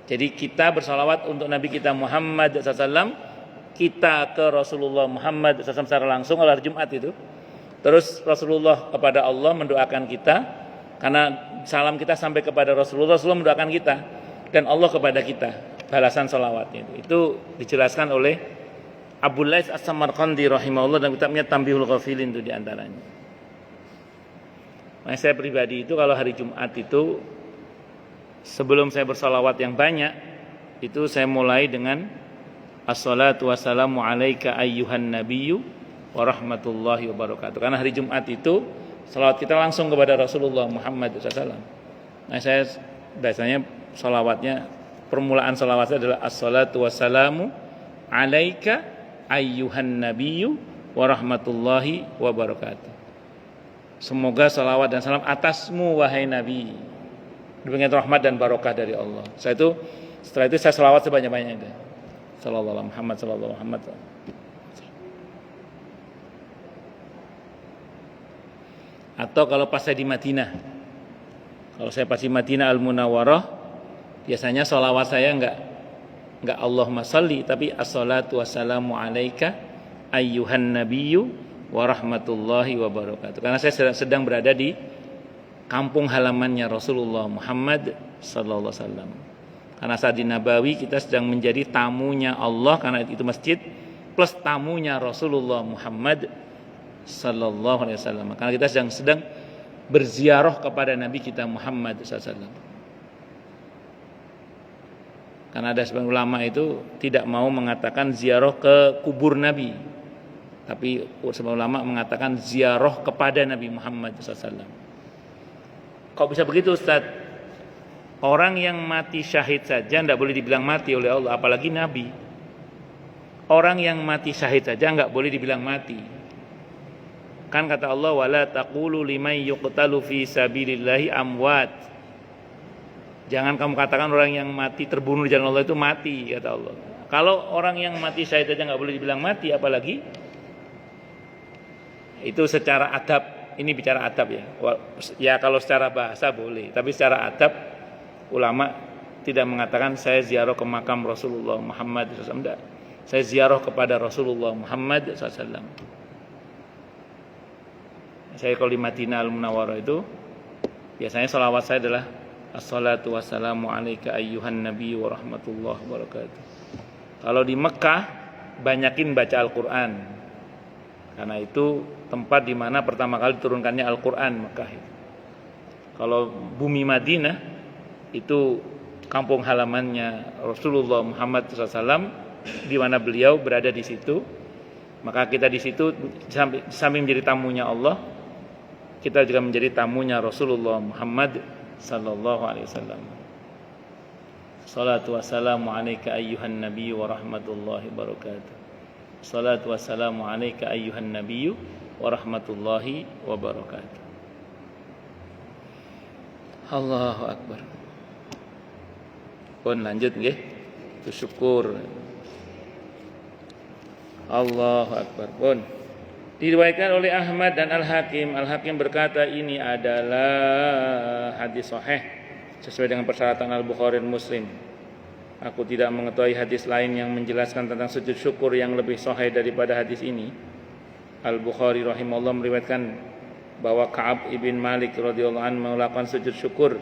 Speaker 1: Jadi kita bersalawat untuk Nabi kita Muhammad SAW, kita ke Rasulullah Muhammad SAW secara langsung oleh hari Jumat itu. Terus Rasulullah kepada Allah mendoakan kita, karena salam kita sampai kepada Rasulullah mendoakan kita, dan Allah kepada kita, balasan salawatnya itu dijelaskan oleh Abu Lais As-Samarqandi rahimahullah dalam kitabnya Tanbihul Ghafilin itu diantaranya. Nah, saya pribadi itu kalau hari Jumat itu sebelum saya bersalawat yang banyak, itu saya mulai dengan Assalatu wassalamu alaika ayyuhan nabiyyu wa rahmatullahi wa barakatuh. Karena hari Jumat itu salawat kita langsung kepada Rasulullah Muhammad SAW. Nah, saya biasanya salawatnya, permulaan salawat saya adalah Assalatu wassalamu alaika ayyuhan nabiyyu wa rahmatullahi wa barakatuh. Semoga salawat dan salam atasmu wahai Nabi, diberikan rahmat dan barokah dari Allah. Setelah itu saya salawat sebanyak-banyaknya. Sallallahu alaihi Muhammad, sallallahu alaihi Muhammad. Atau kalau pas saya di Madinah, kalau saya pas di Madinah Al-Munawwarah, biasanya salawat saya enggak Allahumma salli, tapi assalatu wassalamu alaika ayyuhan nabiyyu wa rahmatullahi wa barakatuh. Karena saya sedang berada di kampung halamannya Rasulullah Muhammad sallallahu alaihi wasallam. Karena saat di Nabawi kita sedang menjadi tamunya Allah, karena itu masjid plus tamunya Rasulullah Muhammad sallallahu alaihi wasallam. Karena kita sedang berziarah kepada Nabi kita Muhammad sallallahu alaihi wasallam. Karena ada sebagian ulama itu tidak mau mengatakan ziarah ke kubur Nabi, tapi sebagian ulama mengatakan ziarah kepada Nabi Muhammad SAW. Kok bisa begitu, Ustaz? Orang yang mati syahid saja tidak boleh dibilang mati oleh Allah, apalagi Nabi. Orang yang mati syahid saja nggak boleh dibilang mati. Kan kata Allah, wala taqulu liman yuqtalu fi sabilillahi amwat. Jangan kamu katakan orang yang mati terbunuh di jalan Allah itu mati, kata Allah. Kalau orang yang mati syahid saja nggak boleh dibilang mati, apalagi itu secara adab. Ini bicara adab ya. Ya kalau secara bahasa boleh, tapi secara adab ulama tidak mengatakan saya ziarah ke makam Rasulullah Muhammad SAW. Tidak. Saya ziarah kepada Rasulullah Muhammad SAW. Saya kalau di Madinah Al-Munawwarah itu biasanya salawat saya adalah assalatu wassalamu alaika ayyuhan nabi wa rahmatullahi wabarakatuh. Kalau di Mekah banyakin baca Al-Quran, karena itu tempat di mana pertama kali diturunkannya Al-Quran, Mekah itu. Kalau bumi Madinah itu kampung halamannya Rasulullah Muhammad SAW, di mana beliau berada di situ. Maka kita di situ sambil menjadi tamunya Allah, kita juga menjadi tamunya Rasulullah Muhammad sallallahu alaihi wasallam. Salatu wassalamu alayka ayyuhan nabiyyu wa rahmatullahi wabarakatuh. Salatu wassalamu alayka ayyuhan nabiyyu wa rahmatullahi wabarakatuh. Allahu akbar. Pun lanjut nggih. Syukur. Allahu akbar. Pun diriwayatkan oleh Ahmad dan Al-Hakim. Al-Hakim berkata ini adalah hadis sahih sesuai dengan persyaratan Al-Bukhari dan Muslim. Aku tidak mengetahui hadis lain yang menjelaskan tentang sujud syukur yang lebih sahih daripada hadis ini. Al-Bukhari rahimahullah meriwayatkan bahwa Ka'ab ibn Malik radhiyallahu anhu melakukan sujud syukur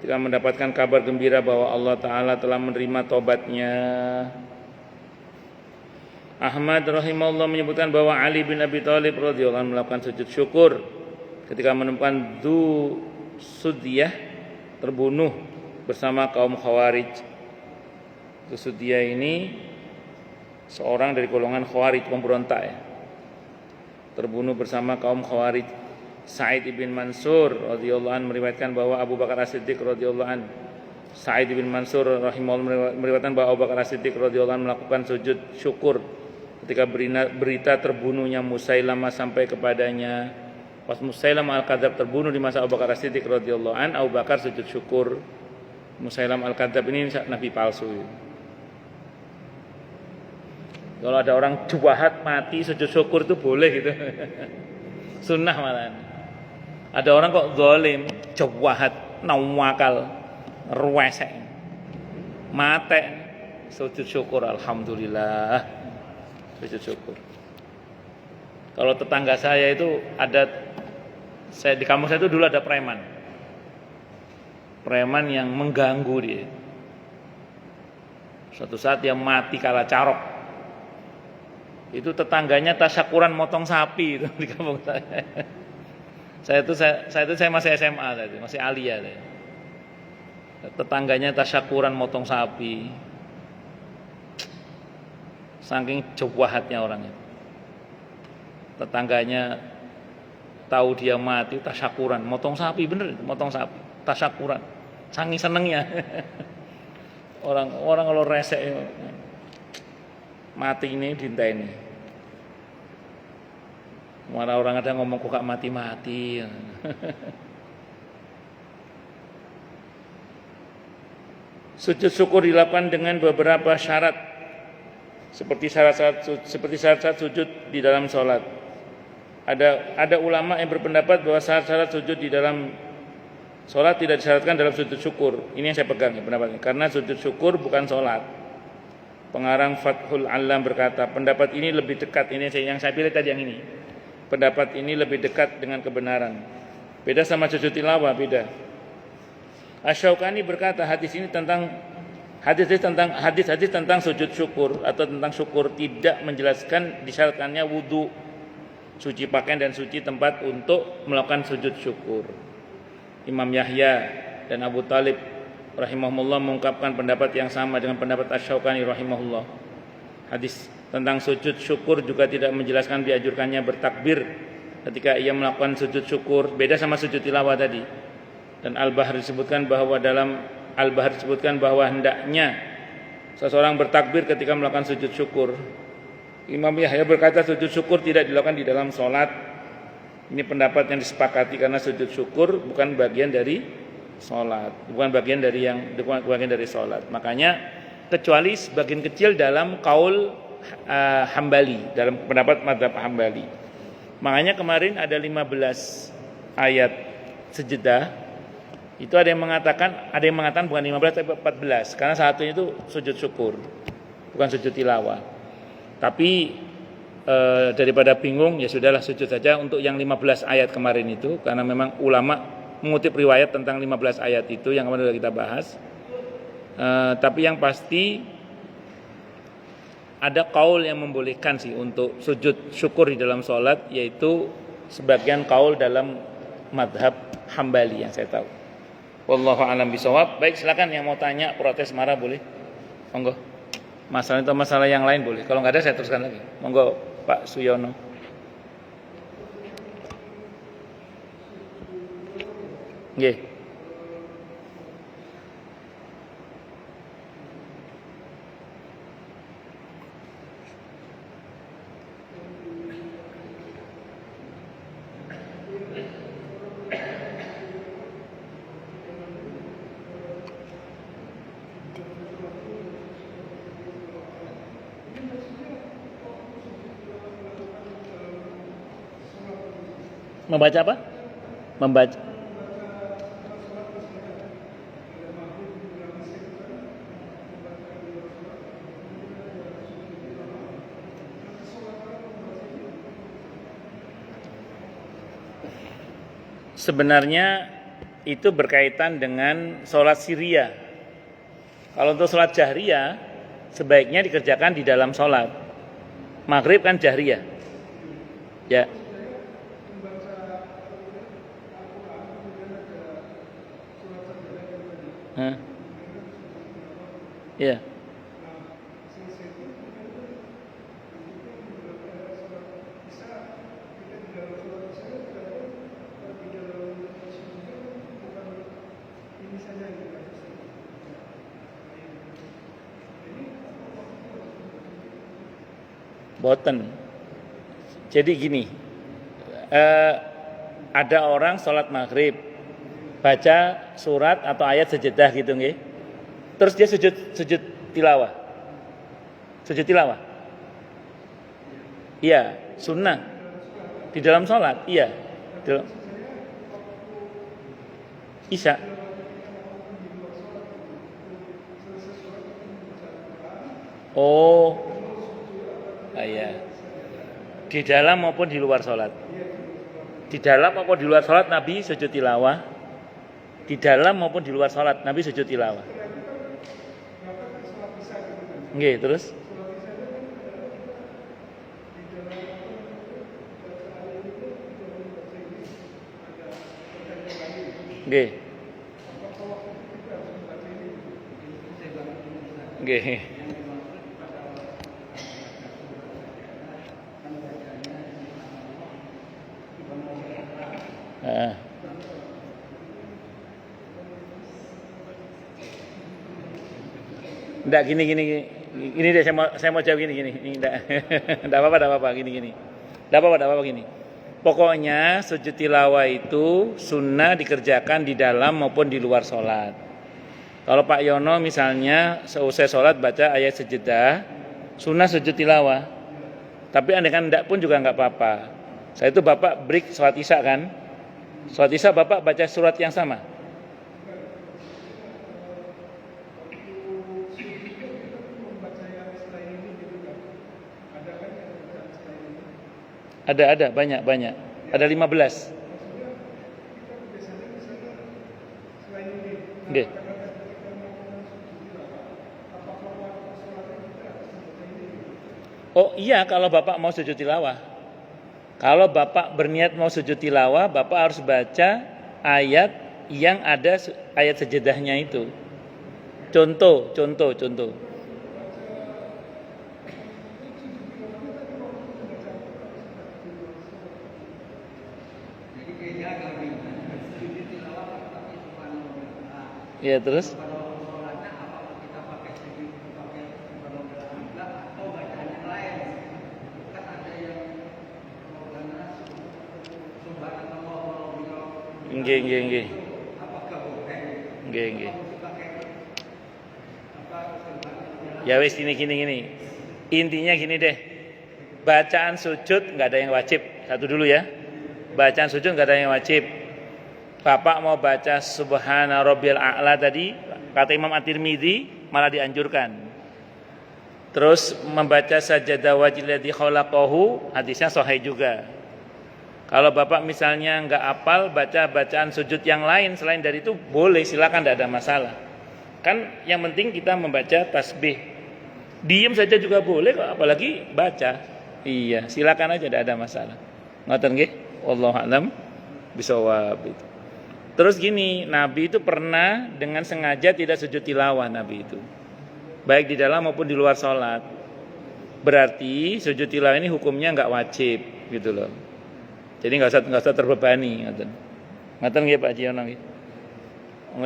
Speaker 1: ketika mendapatkan kabar gembira bahwa Allah Ta'ala telah menerima tobatnya. Ahmad rahimahullah menyebutkan bahwa Ali bin Abi Thalib radhiyallahu anhu melakukan sujud syukur ketika menemukan Dzu Sudyah terbunuh bersama kaum Khawarij. Dzu Sudyah ini seorang dari golongan Khawarij, pemberontak ya. Terbunuh bersama kaum Khawarij. Sa'id bin Mansur radhiyallahu anhu meriwayatkan bahwa Abu Bakar As-Siddiq radhiyallahu anhu Sa'id bin Mansur rahimahullah meriwayatkan bahwa Abu Bakar As-Siddiq radhiyallahu anhu melakukan sujud syukur ketika berita terbunuhnya Musailamah sampai kepadanya. Pas Musailamah Al-Kadzab terbunuh di masa Abu Bakar As-Siddiq radhiyallahu anhu, Abu Bakar sujud syukur. Musailamah Al-Kadzab ini nabi palsu. Kalau ada orang jahat mati sujud syukur itu boleh gitu. Sunnah malahan. Ada orang kok zalim, jahat, nawakal, ruwesek, mate, sujud syukur, alhamdulillah, sujud syukur. Kalau tetangga saya itu ada, di kampung saya itu dulu ada preman yang mengganggu dia. Suatu saat dia mati kala carok. Itu tetangganya tasyakuran motong sapi itu di kampung saya. Saya masih SMA tadi, masih alia tadi. Tetangganya tasyakuran motong sapi. Saking jahatnya orangnya. Tetangganya tahu dia mati tasyakuran, motong sapi, bener motong sapi, tasyakuran. Saking senengnya. Orang kalau resek mati ini dintaini. Malah orang ada ngomong kok mati-mati. Sujud syukur dilakukan dengan beberapa syarat, seperti syarat-syarat sujud di dalam sholat. Ada ulama yang berpendapat bahwa syarat-syarat sujud di dalam sholat tidak disyaratkan dalam sujud syukur. Ini yang saya pegang ya pendapatnya. Karena sujud syukur bukan sholat. Pengarang Fathul Alam berkata, pendapat ini lebih dekat. Ini yang saya pilih tadi yang ini. Pendapat ini lebih dekat dengan kebenaran. Beda sama sujud tilawah, beda. Asy-Syaukani berkata hadis tentang sujud syukur atau tentang syukur tidak menjelaskan disyaratkannya wudu, suci pakaian dan suci tempat untuk melakukan sujud syukur. Imam Yahya dan Abu Talib rahimahullah mengungkapkan pendapat yang sama dengan pendapat Asy-Syaukani rahimahullah. Hadis tentang sujud syukur juga tidak menjelaskan dianjurkannya bertakbir ketika ia melakukan sujud syukur, beda sama sujud tilawah tadi. Dan Al-Bahr disebutkan bahwa hendaknya seseorang bertakbir ketika melakukan sujud syukur. Imam Yahya berkata sujud syukur tidak dilakukan di dalam sholat. Ini pendapat yang disepakati karena sujud syukur bukan bagian dari sholat, bukan bagian dari sholat. Makanya kecuali sebagian kecil dalam kaul Hambali, dalam pendapat mazhab Hambali. Makanya kemarin ada 15 ayat sejedah Itu ada yang mengatakan bukan 15 tapi 14 karena satunya itu sujud syukur, bukan sujud tilawah. Tapi daripada bingung ya sudahlah sujud saja untuk yang 15 ayat kemarin itu karena memang ulama mengutip riwayat tentang 15 ayat itu yang kemarin sudah kita bahas. Tapi yang pasti ada kaul yang membolehkan sih untuk sujud syukur di dalam sholat, yaitu sebagian kaul dalam madhab Hambali yang saya tahu. Wallahu a'lam bishawab. Baik, silakan yang mau tanya, protes, marah boleh. Monggo. Masalah itu masalah yang lain boleh. Kalau nggak ada saya teruskan lagi. Monggo Pak Suyono. Nggih. Membaca apa? Membaca. Sebenarnya itu berkaitan dengan sholat sirriyah. Kalau untuk sholat jahriyah sebaiknya dikerjakan di dalam sholat. Maghrib kan jahriyah. Ya. Ya. Boten. Jadi gini, ada orang sholat maghrib baca surat atau ayat sajadah gitu nggih. Terus dia sujud tilawah. Sujud tilawah. Iya, sunnah. Di dalam sholat, iya. Isya. Oh. Iya. Di dalam maupun di luar sholat. Di dalam maupun di luar sholat Nabi sujud tilawah. Di dalam maupun di luar sholat Nabi sujud tilawah. Nggih, terus? Nggih. Nggih. Enggak gini deh saya mau jawab gini. Enggak apa-apa gini. Enggak apa-apa gini. Pokoknya sujud tilawah itu sunnah dikerjakan di dalam maupun di luar sholat. Kalau Pak Yono misalnya seusai sholat baca ayat sajadah, sunnah sujud tilawah. Tapi andaikan enggak pun juga enggak apa-apa. Saya itu Bapak break sholat isya kan. Sholat isya Bapak baca surat yang sama. Ada banyak. Ada 15. Nggih. Oh iya, kalau Bapak mau sujud tilawah. Kalau Bapak berniat mau sujud tilawah, Bapak harus baca ayat yang ada ayat sajadahnya itu. Contoh. Ya, terus? Nggih. Ya wis gini. Intinya gini deh. Bacaan sujud enggak ada yang wajib. Satu dulu ya. Bacaan sujud enggak ada yang wajib. Bapak mau baca Subhana Rabbiyal A'la tadi, kata Imam At-Tirmidzi malah dianjurkan. Terus membaca Sajadah wajhilladzi khalaqahu, hadisnya sahih juga. Kalau Bapak misalnya enggak hafal, baca bacaan sujud yang lain selain dari itu boleh, silakan, enggak ada masalah. Kan yang penting kita membaca tasbih. Diam saja juga boleh kok, apalagi baca. Iya, silakan aja, enggak ada masalah. Ngoten nggih? Wallahu a'lam bishawab. Terus gini, Nabi itu pernah dengan sengaja tidak sujud tilawah, Nabi itu. Baik di dalam maupun di luar sholat. Berarti sujud tilawah ini hukumnya enggak wajib gitu loh. Jadi enggak usah terbebani, ngoten. Ngoten nggih Pak Ciono nggih.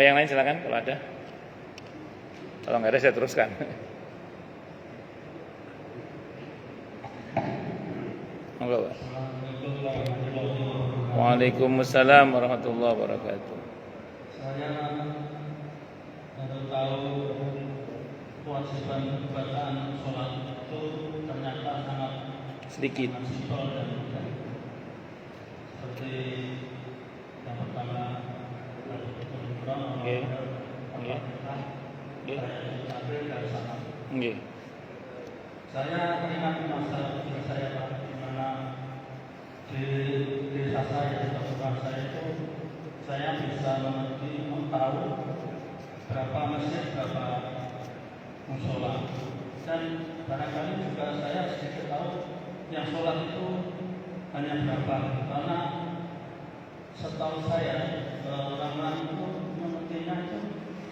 Speaker 1: Yang lain silakan kalau ada. Kalau enggak ada saya teruskan. Monggo, Pak. Waalaikumsalam warahmatullahi wabarakatuh.
Speaker 2: Saya baru tahu kewajiban bacaan sholat itu ternyata sangat
Speaker 1: Sedikit.
Speaker 2: simpel dan mudah. Seperti yang pertama, Saya ingat masa kecil saya di mana di desa saya, di kampung saya itu saya bisa mengerti, tahu berapa masjid, berapa musola, dan barangkali juga saya sedikit tahu yang sholat itu hanya berapa, karena setahu saya orang-orang itu mengertinya itu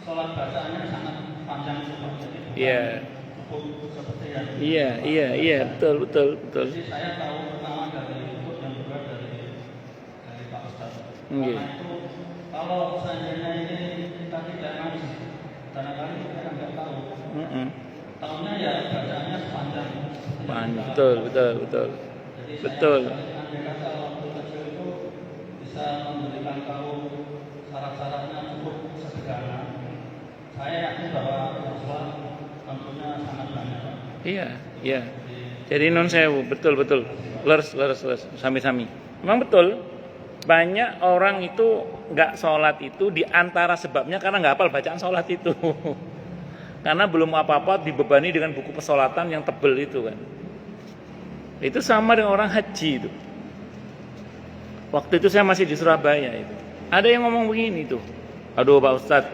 Speaker 2: sholat bacaannya sangat panjang juga, jadi cukup seperti yang
Speaker 1: Iya, betul.
Speaker 2: Jadi saya tahu pertama dari itu, yang kedua dari Pak Ustadz. Karena itu kalau seandainya ini kita tidak ngaji, kadang-kadang kita nggak tahu. Tahunya ya bacaannya sepanjang.
Speaker 1: Betul.
Speaker 2: Jadi
Speaker 1: Betul.
Speaker 2: saya andai kata waktu kecil itu bisa memberikan tahu syarat-syaratnya cukup sederhana. Saya yakin bahwa Rasulullah tentunya sangat banyak.
Speaker 1: Iya. Jadi non sewu, betul. Leres, sami-sami. Memang betul. Banyak orang itu nggak sholat itu di antara sebabnya karena nggak hafal bacaan sholat itu. Karena belum apa-apa dibebani dengan buku pesolatan yang tebel itu kan. Itu sama dengan orang haji itu. Waktu itu saya masih di Surabaya itu. Ada yang ngomong begini tuh. Aduh Pak Ustadz,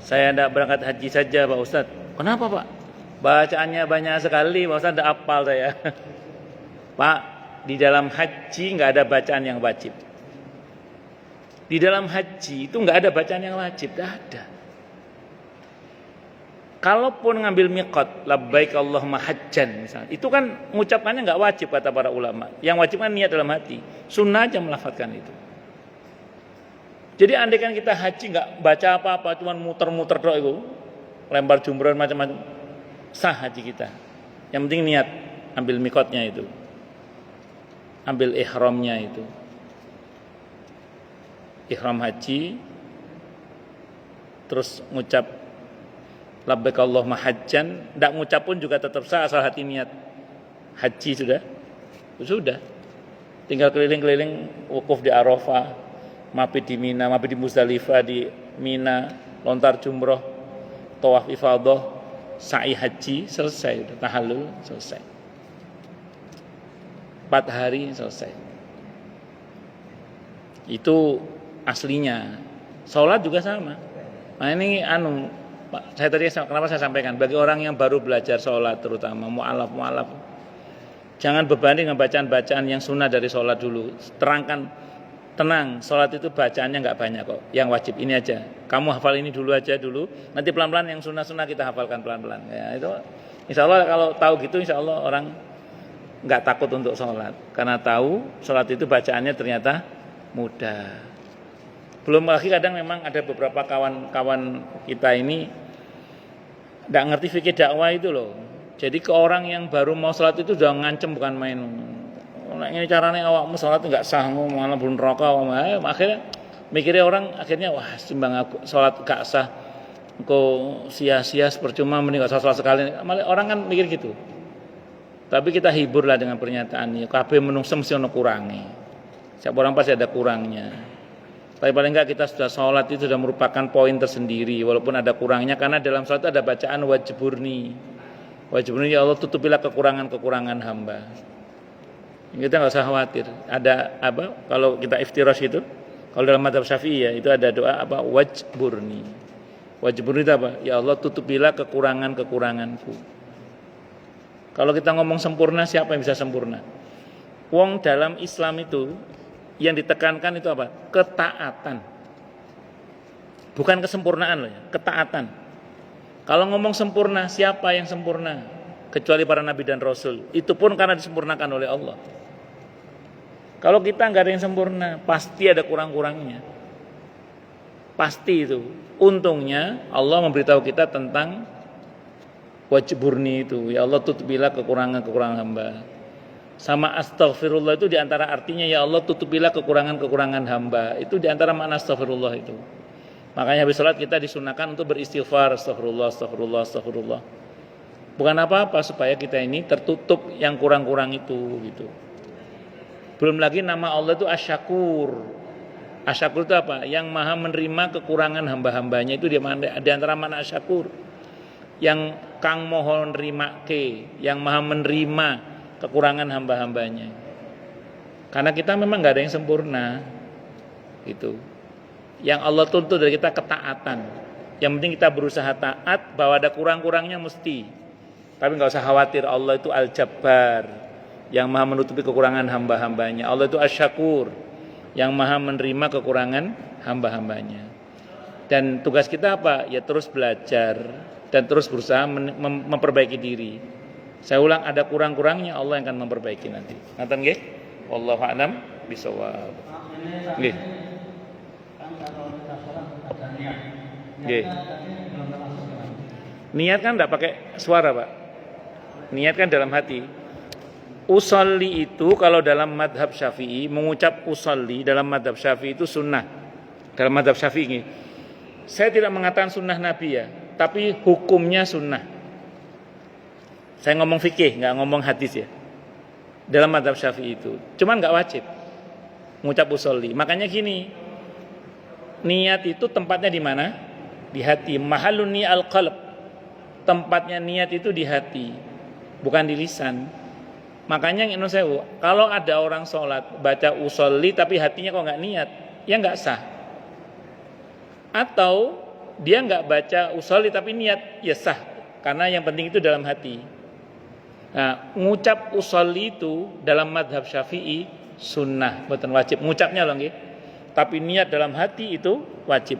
Speaker 1: saya tidak berangkat haji saja Pak Ustadz. Kenapa Pak? Bacaannya banyak sekali, Pak Ustadz tidak hafal saya. Pak, di dalam haji nggak ada bacaan yang wajib. Di dalam haji itu nggak ada bacaan yang wajib, nggak ada. Kalaupun ngambil miqat, labbaik Allahumma hajjan misalnya, itu kan mengucapkannya nggak wajib kata para ulama. Yang wajib kan niat dalam hati. Sunnah aja melafadzkan itu. Jadi andaikan kita haji nggak baca apa-apa, cuma muter-muter doang itu, lempar jumroh macam-macam, sah haji kita. Yang penting niat, ambil miqatnya itu, ambil ihramnya itu, ihram haji, terus ngucap labbaik Allahumma hajjan, ndak ngucap pun juga tetap sah asal hati niat haji sudah. Tinggal keliling-keliling wukuf di Arafah, mabit di Mina, mabit di Muzdalifah, di Mina, lontar jumroh, tawaf ifadah, sa'i haji, selesai, tahallul selesai. 4 hari selesai. Itu aslinya. Salat juga sama. Nah ini Pak, saya tadi kenapa saya sampaikan bagi orang yang baru belajar sholat terutama mu'alaf, jangan bebani dengan bacaan-bacaan yang sunnah dari sholat dulu. Terangkan, tenang, sholat itu bacaannya nggak banyak kok. Yang wajib ini aja. Kamu hafal ini dulu aja dulu. Nanti pelan-pelan yang sunnah-sunnah kita hafalkan pelan-pelan. Ya itu, insya Allah kalau tahu gitu, insya Allah orang nggak takut untuk sholat karena tahu sholat itu bacaannya ternyata mudah. Belum lagi kadang memang ada beberapa kawan-kawan kita ini nggak ngerti fikih dakwah itu loh. Jadi ke orang yang baru mau sholat itu udah ngancem bukan main. Ini caranya awakmu sholat nggak sah, malah belum neraka. Akhirnya mikirnya orang akhirnya wah sembang aku sholat gak sah, engkau sia-sia percuma mending gak sholat sekali. Malah orang kan mikir gitu. Tapi kita hiburlah dengan pernyataan ini. Kabeh menungso mesti ono kurangi. Setiap orang pasti ada kurangnya. Tapi paling enggak kita sudah sholat itu sudah merupakan poin tersendiri, walaupun ada kurangnya, karena dalam sholat itu ada bacaan wajburni. Wajburni, ya Allah tutupilah kekurangan-kekurangan hamba. Kita nggak usah khawatir. Ada apa? Kalau kita iftirash itu, kalau dalam mazhab Syafi'i ya, itu ada doa apa? Wajburni. Wajburni itu apa? Ya Allah tutupilah kekurangan-kekuranganku. Kalau kita ngomong sempurna, siapa yang bisa sempurna? Wong dalam Islam itu yang ditekankan itu apa? Ketaatan. Bukan kesempurnaan loh ya, ketaatan. Kalau ngomong sempurna, siapa yang sempurna? Kecuali para nabi dan rasul. Itu pun karena disempurnakan oleh Allah. Kalau kita nggak ada yang sempurna, pasti ada kurang-kurangnya. Pasti itu. Untungnya Allah memberitahu kita tentang wajburni itu. Ya Allah tutupilah kekurangan-kekurangan hamba. Sama astaghfirullah itu diantara artinya ya Allah tutupilah kekurangan-kekurangan hamba. Itu diantara makna astaghfirullah itu. Makanya habis sholat kita disunahkan untuk beristighfar, astaghfirullah, astaghfirullah, astaghfirullah. Bukan apa-apa, supaya kita ini tertutup yang kurang-kurang itu gitu. Belum lagi nama Allah itu Asy-Syakur. Asy-Syakur itu apa? Yang maha menerima kekurangan hamba-hambanya, itu di antara makna Asy-Syakur. Yang kang mohon nerimake, yang maha menerima kekurangan hamba-hambanya. Karena kita memang nggak ada yang sempurna, gitu. Yang Allah tuntut dari kita ketaatan. Yang penting kita berusaha taat, bahwa ada kurang-kurangnya mesti. Tapi nggak usah khawatir, Allah itu Al-Jabbar, yang maha menutupi kekurangan hamba-hambanya. Allah itu Asy-Syakur, yang maha menerima kekurangan hamba-hambanya. Dan tugas kita apa? Ya terus belajar dan terus berusaha memperbaiki diri. Saya ulang, ada kurang-kurangnya, Allah yang akan memperbaiki nanti. Ngaten nggih? Wallahu a'lam bishawab. Nggih. Nggih. Niat kan enggak pakai suara, Pak. Niat kan dalam hati. Usolli itu kalau dalam madhab Syafi'i, mengucap usolli dalam madhab Syafi'i itu sunnah. Dalam madhab Syafi'i, saya tidak mengatakan sunnah Nabi ya, tapi hukumnya sunnah. Saya ngomong fikih, nggak ngomong hadis ya. Dalam madhab Syafi'i itu, cuman nggak wajib mengucap usolli. Makanya gini, niat itu tempatnya di mana? Di hati. Mahallun ni'al qalb. Tempatnya niat itu di hati, bukan di lisan. Makanya yang sewu, kalau ada orang sholat baca usolli tapi hatinya kok nggak niat, ya nggak sah. Atau dia nggak baca usolli tapi niat, ya sah, karena yang penting itu dalam hati. Nah, ngucap usolli itu dalam madhab Syafi'i sunnah, bukan wajib. Ngucapnya loh nggih. Tapi niat dalam hati itu wajib.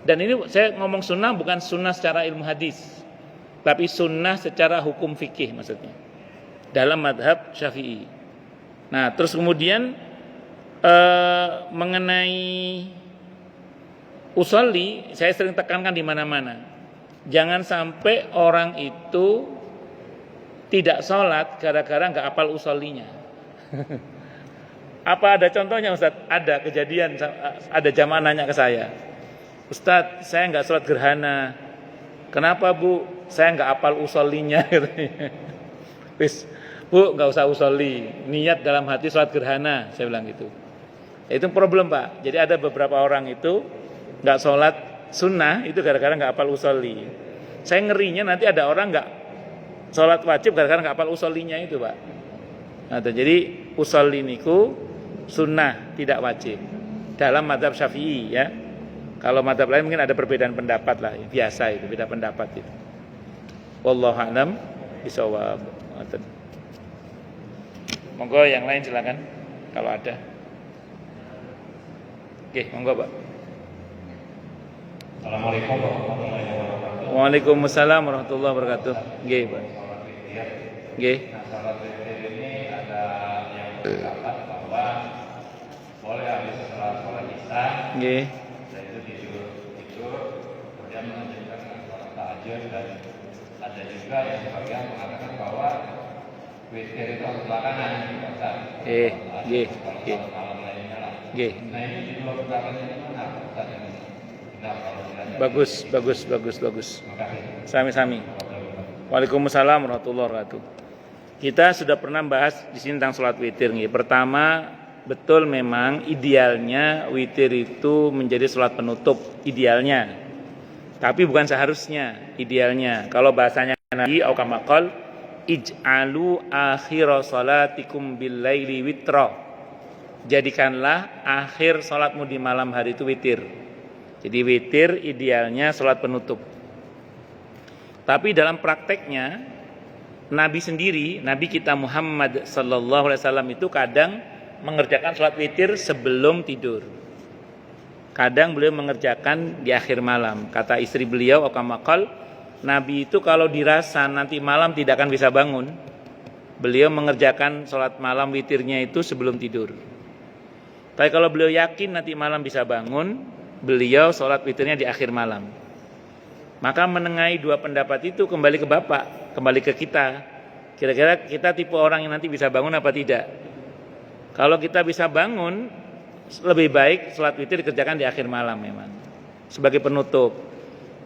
Speaker 1: Dan ini saya ngomong sunnah bukan sunnah secara ilmu hadis, tapi sunnah secara hukum fikih maksudnya. Dalam madhab Syafi'i. Nah, terus kemudian mengenai usolli, saya sering tekankan di mana-mana. Jangan sampai orang itu tidak sholat gara-gara nggak hafal usollinya. Apa ada contohnya Ustaz? Ada kejadian, ada jamaah nanya ke saya, Ustaz, saya nggak sholat gerhana. Kenapa Bu? Saya nggak hafal usollinya. Wis, Bu nggak usah usolli, niat dalam hati sholat gerhana. Saya bilang gitu. Itu problem Pak. Jadi ada beberapa orang itu nggak sholat sunnah itu gara-gara nggak hafal usolli. Saya ngerinya nanti ada orang nggak sholat wajib gara-gara nggak hafal usollinya itu Pak. Nah, jadi usolli niku sunnah, tidak wajib dalam mazhab Syafi'i ya. Kalau mazhab lain mungkin ada perbedaan pendapat lah, biasa itu, beda pendapat itu. Wallahu a'lam bishawab. Monggo yang lain silakan kalau ada. Oke, monggo Pak.
Speaker 3: Assalamualaikum warahmatullahi wabarakatuh.
Speaker 1: Waalaikumsalam warahmatullahi wabarakatuh. Nggih, Pak. Nggih.
Speaker 3: Nah, salat witir ini ada yang berpendapat bahwa boleh habis setelah sholat isya,
Speaker 1: Nggih.
Speaker 3: dan itu tidur, kemudian melanjutkan dengan sholat tahajud, dan ada juga yang sebagian mengatakan bahwa witir itu harus belakangan di pasar.
Speaker 1: Nggih.
Speaker 3: Kalau
Speaker 1: Nggih.
Speaker 3: sholat malam lainnya lah.
Speaker 1: Nggih.
Speaker 3: Nah ini di dua pendapat ini mana Ustaz yang benar kalau tidak?
Speaker 1: Bagus.
Speaker 3: Terima kasih.
Speaker 1: Sami-sami. Waalaikumsalam warahmatullahi wabarakatuh. Kita sudah pernah bahas di sini tentang sholat witir nih. Pertama betul memang idealnya witir itu menjadi sholat penutup, idealnya. Tapi bukan seharusnya, idealnya. Kalau bahasanya Nabi au kama qol, ij'alu akhira salatikum bil laili witra. Jadikanlah akhir salatmu di malam hari itu witir. Jadi witir idealnya salat penutup. Tapi dalam prakteknya Nabi sendiri, Nabi kita Muhammad sallallahu alaihi wasallam itu kadang mengerjakan salat witir sebelum tidur. Kadang beliau mengerjakan di akhir malam. Kata istri beliau kama qol, Nabi itu kalau dirasa nanti malam tidak akan bisa bangun, beliau mengerjakan salat malam witirnya itu sebelum tidur. Tapi kalau beliau yakin nanti malam bisa bangun, beliau sholat witirnya di akhir malam. Maka menengahi dua pendapat itu kembali ke Bapak, kembali ke kita. Kira-kira kita tipe orang yang nanti bisa bangun apa tidak? Kalau kita bisa bangun, lebih baik sholat witir dikerjakan di akhir malam memang, sebagai penutup.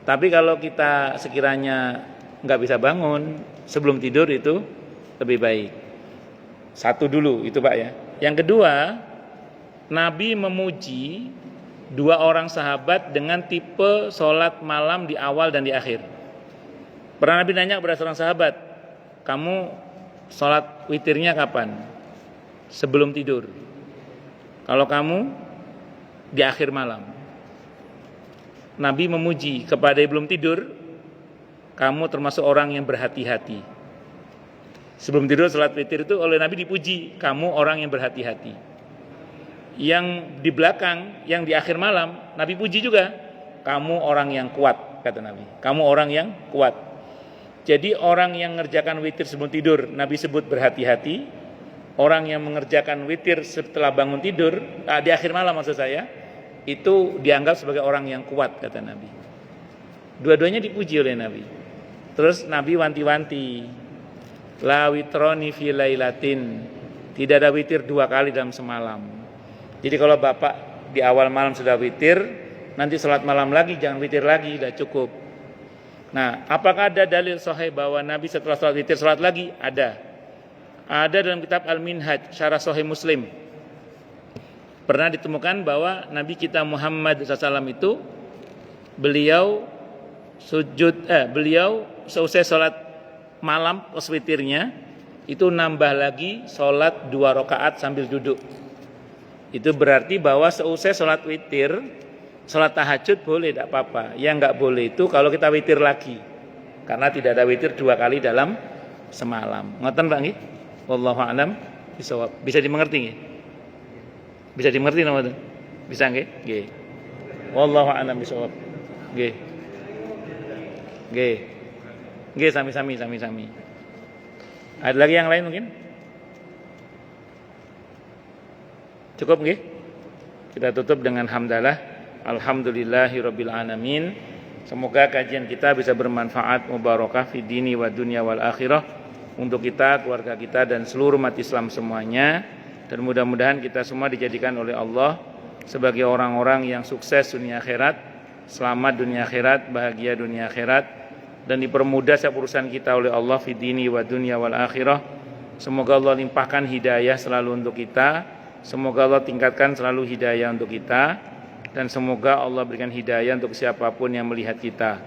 Speaker 1: Tapi kalau kita sekiranya nggak bisa bangun, sebelum tidur itu lebih baik. Satu dulu itu Pak ya. Yang kedua, Nabi memuji dua orang sahabat dengan tipe sholat malam di awal dan di akhir. Pernah Nabi nanya kepada seorang sahabat, kamu sholat witirnya kapan? Sebelum tidur. Kalau kamu di akhir malam. Nabi memuji kepada yang belum tidur, kamu termasuk orang yang berhati-hati. Sebelum tidur sholat witir itu oleh Nabi dipuji, kamu orang yang berhati-hati. Yang di belakang, yang di akhir malam, Nabi puji juga, kamu orang yang kuat, kata Nabi. Kamu orang yang kuat. Jadi orang yang mengerjakan witir sebelum tidur, Nabi sebut berhati-hati. Orang yang mengerjakan witir setelah bangun tidur, di akhir malam maksud saya, itu dianggap sebagai orang yang kuat, kata Nabi. Dua-duanya dipuji oleh Nabi. Terus Nabi wanti-wanti, la witroni fi lailatin, tidak ada witir dua kali dalam semalam. Jadi kalau Bapak di awal malam sudah witir, nanti sholat malam lagi, jangan witir lagi, sudah cukup. Nah, apakah ada dalil sahih bahwa Nabi setelah sholat witir sholat lagi? Ada. Ada dalam kitab Al-Minhaj, syarah Sahih Muslim. Pernah ditemukan bahwa Nabi kita Muhammad SAW itu, beliau selesai sholat malam pas witirnya, itu nambah lagi sholat 2 rakaat sambil duduk. Itu berarti bahwa seusai sholat witir, sholat tahajud boleh, tidak apa-apa. Yang nggak boleh itu kalau kita witir lagi, karena tidak ada witir 2 kali dalam semalam. Ngoten Pak nggih? Wallahu a'lam bishawab. Bisa dimengerti nggih? Bisa dimengerti napa mboten? Bisa nggih? Nggih. Wallahu a'lam bishawab. Nggih. Nggih. Nggih sami-sami. Ada lagi yang lain mungkin? Cukup nggih? Kita tutup dengan hamdalah. Alhamdulillahirabbil alamin. Semoga kajian kita bisa bermanfaat, mubarakah fi dini wa dunya wal akhirah untuk kita, keluarga kita dan seluruh umat Islam semuanya. Dan mudah-mudahan kita semua dijadikan oleh Allah sebagai orang-orang yang sukses dunia akhirat, selamat dunia akhirat, bahagia dunia akhirat, dan dipermudah setiap urusan kita oleh Allah fi dini wa dunya wal akhirah. Semoga Allah limpahkan hidayah selalu untuk kita. Semoga Allah tingkatkan selalu hidayah untuk kita, dan semoga Allah berikan hidayah untuk siapapun yang melihat kita.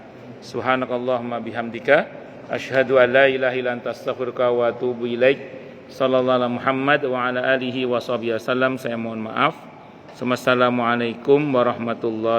Speaker 1: Subhanakallahumma bihamdika asyhadu an la ilaha illa anta astaghfiruka wa atubu ilaik. Sallallahu alaihi Muhammad wa ala alihi wa sahbihi wasallam. Saya mohon maaf. Wassalamualaikum warahmatullahi